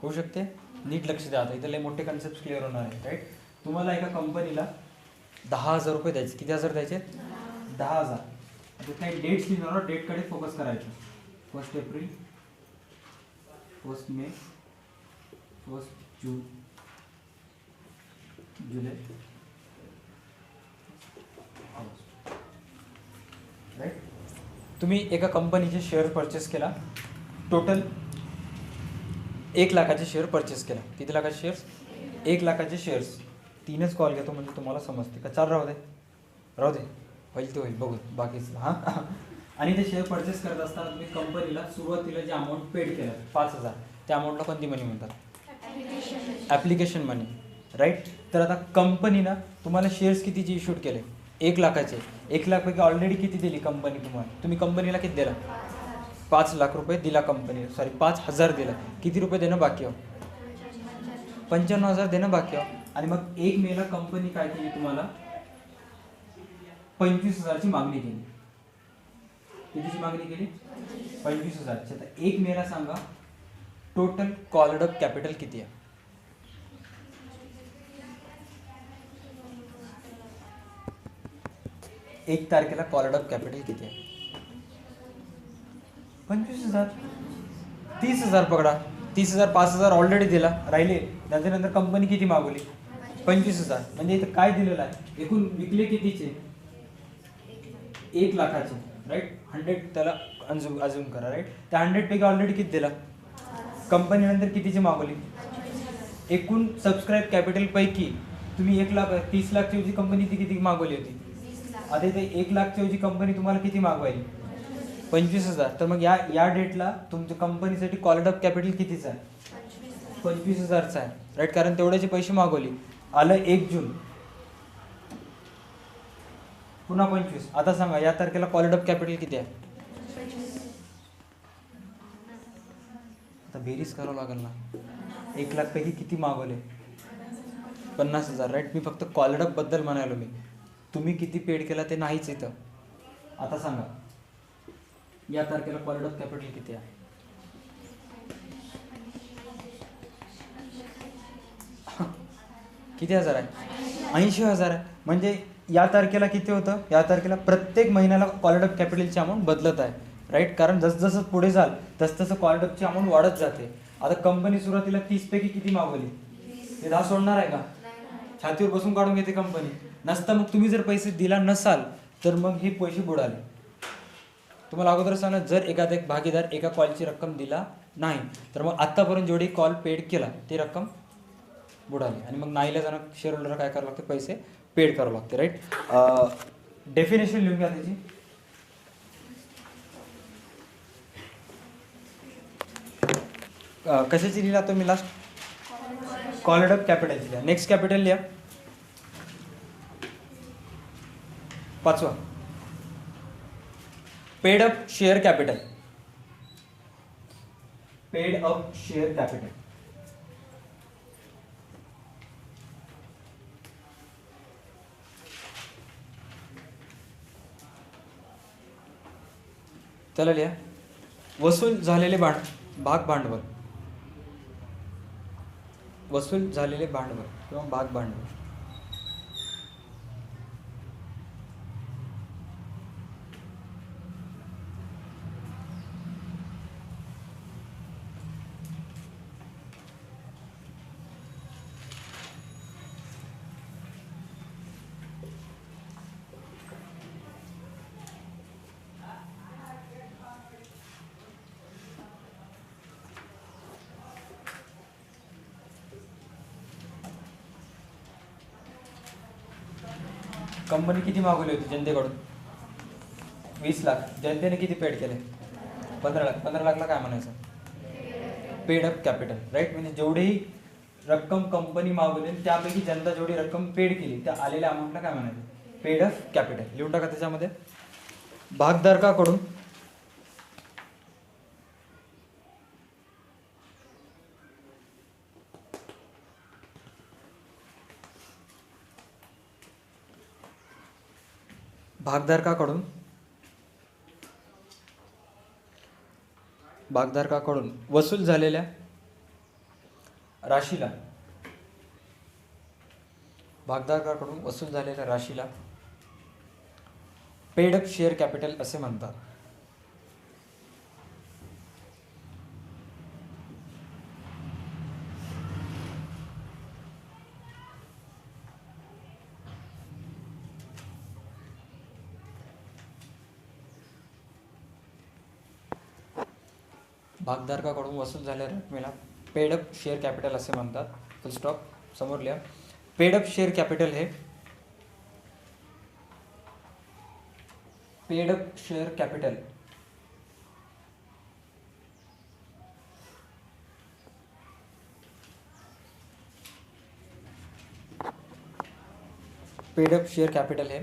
होऊ शकते. नीट लक्ष द्या, आता इथे लय मोठे कन्सेप्ट क्लिअर होणार आहे. राईट, तुम्हाला एका कंपनीला 10,000 रुपये द्यायचे. किती हजार द्यायचे? 10,000. काही डेट्स लिहिणार, डेटकडे फोकस करायचं. 1 एप्रिल, 1 मे, 1 जून, जुलै, ऑगस्ट. राईट, तुम्ही एका कंपनीचे शेअर परचेस केला, टोटल 1 लाखाचे शेअर परचेस केला. किती लाखाचे शेअर्स? 1 लाखाचे शेअर्स. 3च कॉल घेतो म्हणजे तुम्हाला समजते का? चाल राहू दे, राहू दे, होईल ते होईल, बघू बाकीचं. हां, आणि ते शेअर परचेस करत असताना तुम्ही कंपनीला सुरुवातीला जे अमाऊंट पेड केलं 5,000, त्या अमाऊंटला कोणती मनी म्हणतात? ॲप्लिकेशन मनी. राईट, तर आता कंपनीनं तुम्हाला शेअर्स कितीचे इश्यूड केले? 1 लाखाचे. 1 लाखपैकी ऑलरेडी किती दिली कंपनी तुम्हाला? तुम्ही कंपनीला किती दिला? 5 लाख रुपये दिला कंपनीला, सॉरी 5,000 दिला. किती रुपये देणं बाकी हो? 95,000 देणं बाकी हो. आणि मग 1 मेला कंपनी काय केली, तुम्हाला 25,000ची मागणी केली. कितीची मागणी केली? 25,000ची. आता 1 मेला सांगा टोटल कॉल्ड अप कॅपिटल किती आहे? एक तारखेला कॉल्ड अप कॅपिटल किती आहे? 25,000. 30,000 पकडा. 30,000, 5,000 ऑलरेडी दिला, राहिले. त्याच्यानंतर कंपनी किती मागवली? 25,000. म्हणजे इथं काय दिलेलं आहे? एकूण विकले कितीचे? 1 लाखाचे. राईट, 100 त्याला अजून करा. राईट, त्या 100 पैकी ऑलरेडी किती दिला? कंपनी नंतर कितीची मागवली? एकूण सबस्क्राईब कॅपिटल पैकी तुम्ही 1 लाख, 30 लाखची ऐवजी कंपनी ती किती मागवली होती? आता इथे 1 लाखच्या ऐवजी कंपनी तुम्हाला किती मागवायली? 25,000. तर मग या डेटला तुमच्या कंपनीसाठी कॉल्ड अप कॅपिटल कितीचं आहे? 25,000चं आहे. राईट, कारण तेवढ्याचे पैसे मागवली. आलं 1 जून, पुन्हा 25. आता सांगा या तारखेला कॉल्ड अप कॅपिटल किती आहे? आता बेरीज करावं लागेल ना. 1 लाख पैकी किती मागवले? 50,000. राईट, मी फक्त कॉल्ड अप बद्दल म्हणालो. मी तुम्ही किती पेड केला ते नाहीच इथं. आता सांगा या तारखेला कॉल्ड अप कॅपिटल किती आहे? किती हजार आहे? 80,000 आहे. म्हणजे या तारखेला किती होतं? या तारखेला प्रत्येक महिन्याला कॉल्ड अप कॅपिटलची अमाऊंट बदलत आहे. राईट, कारण जसं पुढे जाल तसं कॉल्ड अपची अमाऊंट वाढत जाते. आता कंपनी सुरुवातीला 30 पैकी किती मागवली? ते 10 सोडणार आहे का? छातीवर बसून काढून घेते कंपनी. नसता मग तुम्ही जर पैसे दिला नसाल तर मग हे पैसे बुडाले. तुम्हाला अगोदर सांगा, जर एखादा एक भागीदार एका कॉलची रक्कम दिला नाही तर मग आत्तापर्यंत जेवढी कॉल पेड केला ती रक्कम बुडाली. आणि मग नाईलाजानं शेअर होल्डरला काय करावं लागते? पैसे पेड करावं लागते. राईट, डेफिनेशन लिहून घ्या त्याची. कशाची लिहिला तो मी लास्ट? कॉल्ड अप कॅपिटलची लिहा. नेक्स्ट कॅपिटल लिहा. 5वा paid up share capital. Paid up share capital. त्याला लिहा वसूल झालेले भाग भांडवल. वसूल झालेले भांडवल किंवा भाग भांडवल. कंपनी किती मागवली होती जनतेकडून? 20 लाख. जनतेने किती पेड केले? 15 लाख. 15 लाखला काय म्हणायचं? Paid up capital. राईट, म्हणजे जेवढी रक्कम कंपनी मागवली त्यापैकी जनता जेवढी रक्कम पेड केली त्या आलेल्या अमाऊंटला काय म्हणायचं? Paid up capital. लिहून टाका त्याच्यामध्ये. भागधारकाकडून भागधारकाकडून वसूल झालेल्या राशीला पेड अप शेअर कॅपिटल असे म्हणतात. भागधारकाकडून वसूल झालेल्या रकमेला पेड अप शेअर कॅपिटल असे म्हणतात. फुल स्टॉप. समोर लिहा. पेड अप शेअर कॅपिटल हे पेड अप शेअर कॅपिटल हे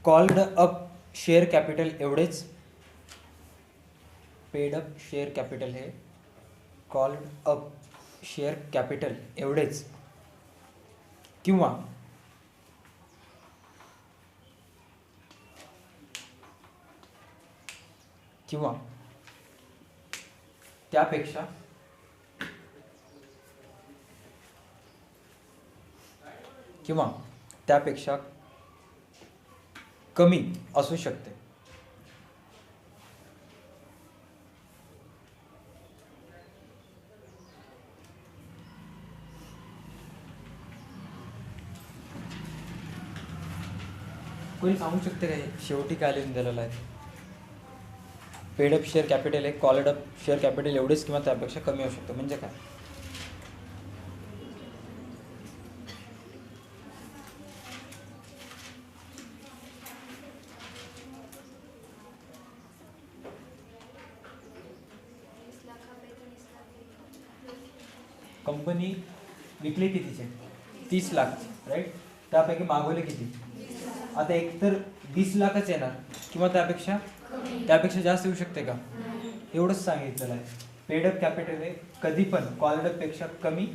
कॉल्ड अप शेअर कॅपिटल एवढेच. पेड अप शेअर कॅपिटल हे कॉल्ड अप शेअर कॅपिटल एवढेच किंवा त्यापेक्षा कमी असू शकते. कोणी सांगू शकते का हे शेवटी काय लिहून दिलेलं आहे? पेड अप शेअर कॅपिटल हे कॉल्ड अप शेअर कॅपिटल एवढेच किंवा त्यापेक्षा कमी असू शकतं म्हणजे काय? कंपनी विकले कितीचे? 30 लाख, राईट. त्यापैकी मागवले किती? आता एकतर 20 लाखच येणार किंवा त्यापेक्षा जास्त येऊ शकते का? एवढंच सांगितलेलं आहे. पेड अप कॅपिटल हे कधी पण कॉल्ड अप पेक्षा कमी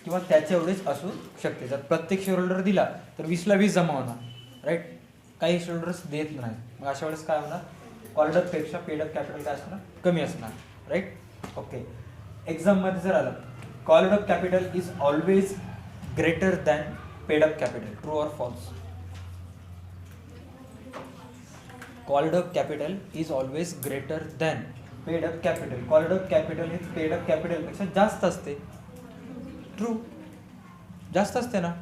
किंवा त्याच्या एवढेच असू शकते. जर प्रत्येक शेअर होल्डर दिला तर 20ला 20 जमा होणार, राईट. काही शेअर होल्डर्स देत नाही, मग अशा वेळेस काय होणार? कॉल्ड अप पेक्षा पेड अप कॅपिटल काय असणार? कमी असणार, राईट. ओके. एक्झाममध्ये जर आलं called up capital is always greater than paid up capital, true or false? Called up capital is always greater than paid up capital. Called up capital हे paid up capital पेक्षा जास्त असते. True, जास्त असते ना?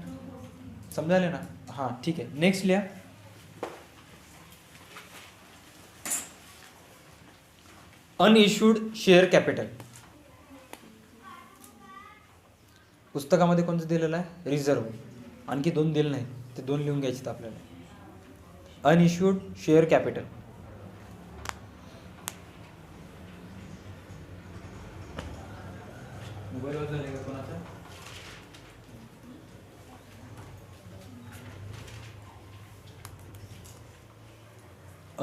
समजायले ना? हां, ठीक आहे. नेक्स्ट लिहा. Unissued share capital. पुस्तकामध्ये कोणतं दिलेलं आहे? रिझर्व. आणखी 2 दिले नाही, ते 2 लिहून घ्यायचे आपल्याला. Unissued share capital. मोबाईलवर झाले का कोणाचा?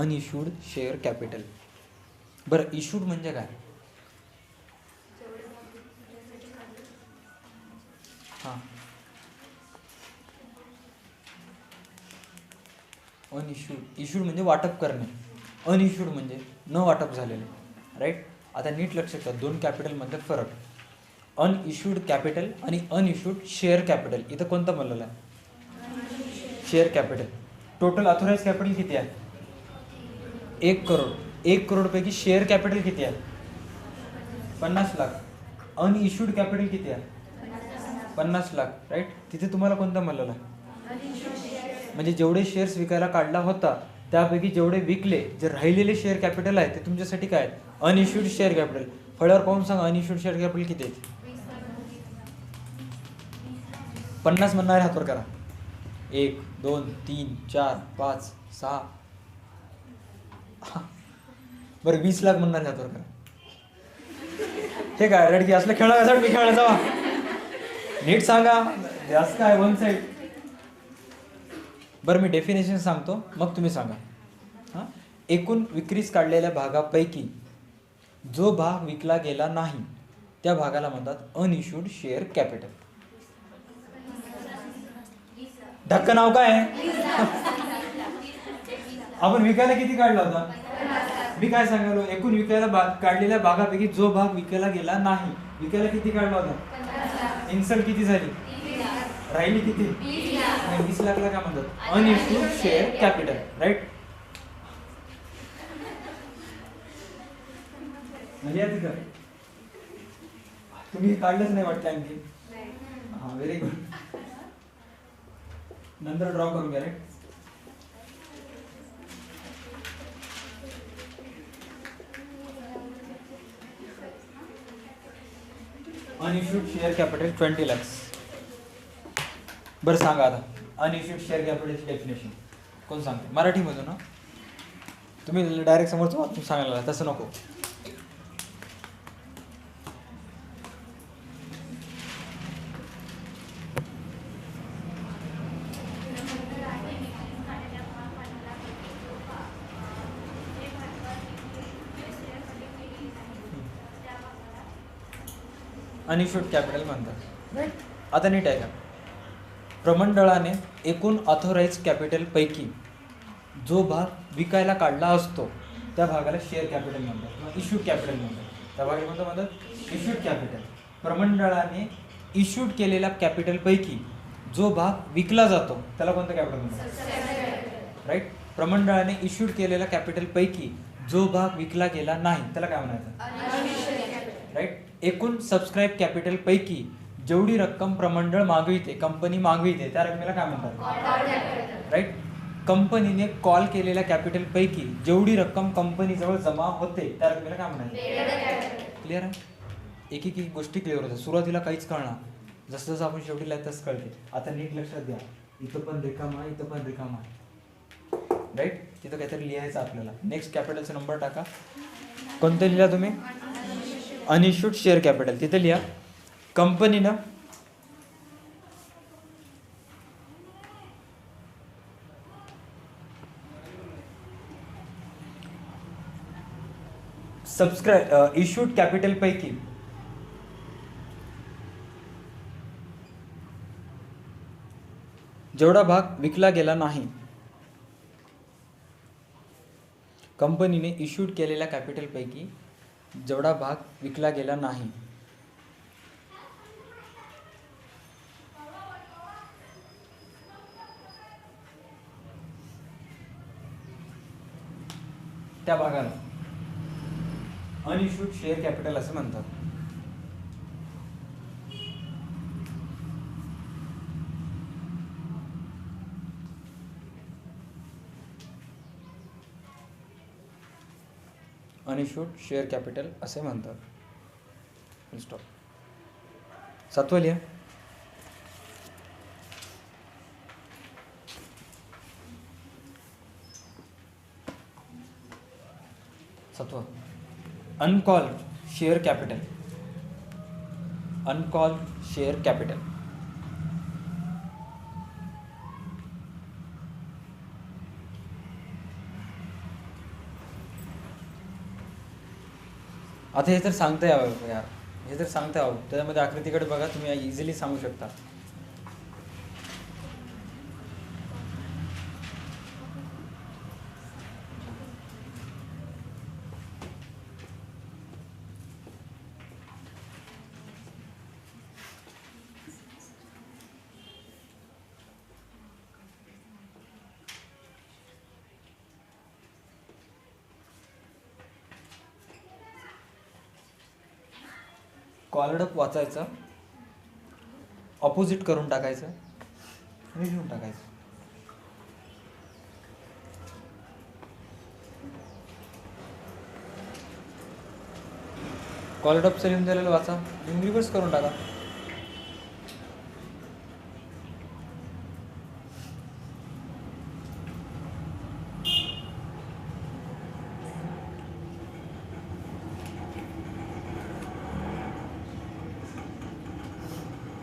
Unissued share capital. बरं, इश्यूड म्हणजे काय? हां, अनइश्यूड. इश्यूड म्हणजे वाटप करणे, अनइश्यूड म्हणजे न वाटप झालेले, राईट. आता नीट लक्षात घ्या 2 कॅपिटलमध्ये फरक. अनइश्यूड कॅपिटल आणि अनइश्यूड शेअर कॅपिटल. इथं कोणतं म्हणलेलं आहे? Share capital. Total authorise capital किती आहे? 1 करोड. 1 करोडपैकी शेअर कॅपिटल किती आहे? 50 लाख. अनइश्यूड कॅपिटल किती आहे? 50 लाख, राईट. तिथे तुम्हाला कोणतं म्हणलेलं आहे? म्हणजे जेवढे शेअर्स विकायला काढला होता त्यापैकी जेवढे विकले, जे राहिलेले शेअर कॅपिटल आहे ते तुमच्यासाठी काय? Unissued share capital. फळ्यावर पाहून सांगा अनइश्यूड शेअर कॅपिटल किती आहे? 50 म्हणणारे हातवर करा. 1 2 3 4 5 6. बरं, 20 लाख म्हणणारे हातवर करा. हे काय रेडकी असलं खेळायसाठी मी खेळायला जावा? नीट सांगा, जास्त काय वन साईड. बरं, मी डेफिनेशन सांगतो मग तुम्ही सांगा. हां, एकूण विक्रीस काढलेल्या भागापैकी जो भाग विकला गेला नाही त्या भागाला म्हणतात अनइश्यूड शेअर कॅपिटल. ढक्क नाव काय आहे? आपण विकायला किती काढला होता? मी काय सांगालो, एकूण विकायला काढलेल्या भागापैकी जो भाग विकायला गेला नाही, विकायला किती काढला होता? इन्सल्ट किती झाली? राहिली किती? 20 लाखला काय म्हणतात? Unissued share capital. राईट. म्हणजे तुम्ही काढलंच नाही वाटतं आणखी? हा, व्हेरी गुड. नंतर ड्रॉ करून घ्या. Right. Unissued share capital 20 lakhs. बरं सांगा आता अनइश्यूड शेअर कॅपिटलची डेफिनेशन कोण सांगते? मराठीमधून ना, तुम्ही डायरेक्ट समोरचं वाचून सांगायला तसं नको. अनइश्यूड कॅपिटल म्हणतात. राईट. आता नीट आहे का? प्रमंडळाने एकूण ऑथोराइज कॅपिटल पैकी जो भाग विकायला काढला असतो त्या भागाला शेअर कॅपिटल म्हणतात, इश्यूड कॅपिटल म्हणतात. त्या भागाला म्हणतात इश्यूड कॅपिटल. प्रमंडळाने इश्यूड केलेल्या कॅपिटल पैकी जो भाग विकला जातो त्याला कोणतं कॅपिटल म्हणतात? राईट. प्रमंडळाने इश्यूड केलेल्या कॅपिटल पैकी जो भाग विकला गेला नाही त्याला काय म्हणायचं? राईट. एकूण सबस्क्राईब कॅपिटल पैकी जेवढी रक्कम प्रमंडळ मागविते, कंपनी मागविते, त्या रकमेला काय म्हणतात? राईट. कंपनीने कॉल केलेल्या कॅपिटल पैकी जेवढी रक्कम कंपनीजवळ जमा होते त्या रकमेला काय म्हणायचं? क्लिअर आहे? एक एक गोष्टी क्लिअर होतात. सुरुवातीला काहीच कळणार, जसं जसं आपण शेवटी लिहायचं तसं कळते. आता नीट लक्षात द्या, इथं पण रिकामा आहे, इथं पण रिकामा आहे. राईट. तिथं काहीतरी लिहायचं आपल्याला. नेक्स्ट कॅपिटलचा नंबर टाका. कोणतं लिहिला तुम्ही? Unissued share capital. तिथे लिहा कंपनीनं इश्यूड कॅपिटल पैकी जेवढा भाग विकला गेला नाही, कंपनीने इश्यूड केलेल्या कॅपिटल पैकी जेवढा भाग विकला गेला नाही त्या भागाला अनइश्यूड शेअर कॅपिटल असं म्हणतात. अनइश्यूड शेअर कॅपिटल असे म्हणतात. स्टॉप. 7वं लिहा. Uncalled share capital. Uncalled share capital. आता हे तर सांगता यावं यार, हे तर सांगता यावं. त्याच्यामध्ये आकृतीकडे बघा, तुम्ही इझिली सांगू शकता. कॉलडअप वाचायचं, ऑपोजिट करून टाकायचं आणि लिहून टाकायचं. कॉलडअपचं लिहून दिलेलं वाचा, रिव्हर्स करून टाका.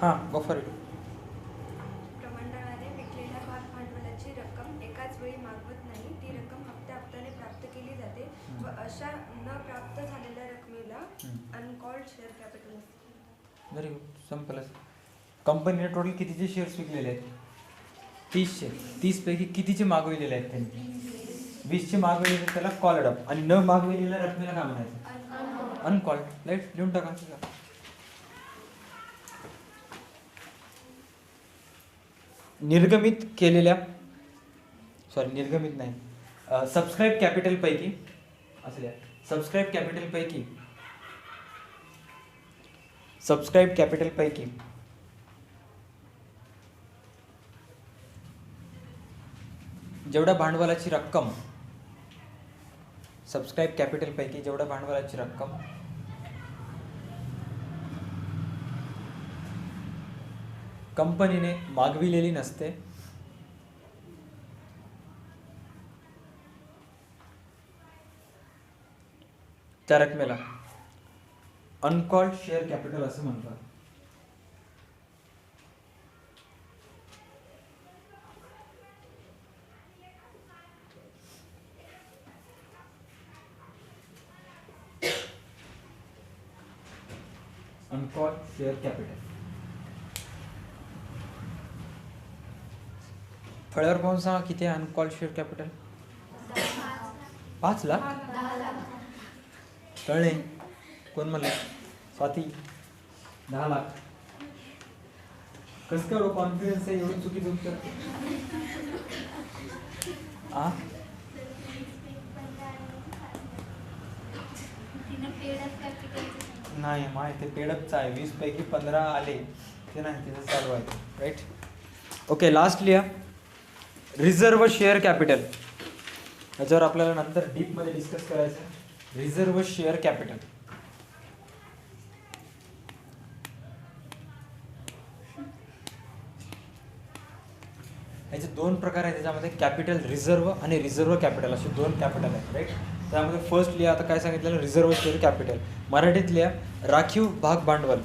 हां, गो फॉर इट. प्रमंडळाने विकलेल्या भाग भांडवलाची रक्कम एकाच वेळी मागवत नाही, ती रक्कम हप्ता प्राप्त केली जाते व अशा न प्राप्त झालेल्या रकमेला अनकॉल्ड शेअर कॅपिटल असते. व्हेरी गुड, संपलंच. कंपनीने टोटल कितीचे शेअर्स विकलेले आहेत? 30चे. 30 पैकी कितीचे मागविलेले आहेत त्यांनी? 20चे मागविलेले, त्याला कॉल्ड अप. आणि न मागविलेल्या रकमेला काय म्हणायचं? अनकॉल्ड. राईट, लिहून टाका. निर्गमित केलेल्या, निर्गमित नाही, सबस्क्राईब कॅपिटल पैकी असल्या, सबस्क्राईब कॅपिटल पैकी जेवढ्या भांडवलाची रक्कम, सबस्क्राईब कॅपिटल पैकी जेवढ्या भांडवलाची रक्कम कंपनीने मागविलेली नसते त्या रकमेला अनकॉल्ड शेअर कॅपिटल असं म्हणतात. Uncalled share capital. फळ्यावर पाहून सांगा किती आहे अनकॉल्ड शेअर कॅपिटल? 5 लाख. कळले? कोण म्हणलं? स्वाती. 10 लाख. कसं काय एवढं कॉन्फिडन्स आहे? एवढं चुकीचं उत्तर. नाही माहिती, पेडअपचं आहे. 20 पैकी 15 आले ते नाही, तिथं चालू आहे. राईट. ओके, लास्ट लिहा रिझर्व्ह शेअर कॅपिटल. याच्यावर आपल्याला नंतर डीपमध्ये डिस्कस करायचं आहे. Reserve share capital. याचे 2 प्रकार आहेत त्याच्यामध्ये, कॅपिटल रिझर्व्ह आणि रिझर्व्ह कॅपिटल असे 2 कॅपिटल आहेत. राईट. त्यामध्ये फर्स्ट लिहा, आता काय सांगितलेलं, रिझर्व्ह शेअर कॅपिटल. मराठीत लिहा राखीव भाग भांडवल.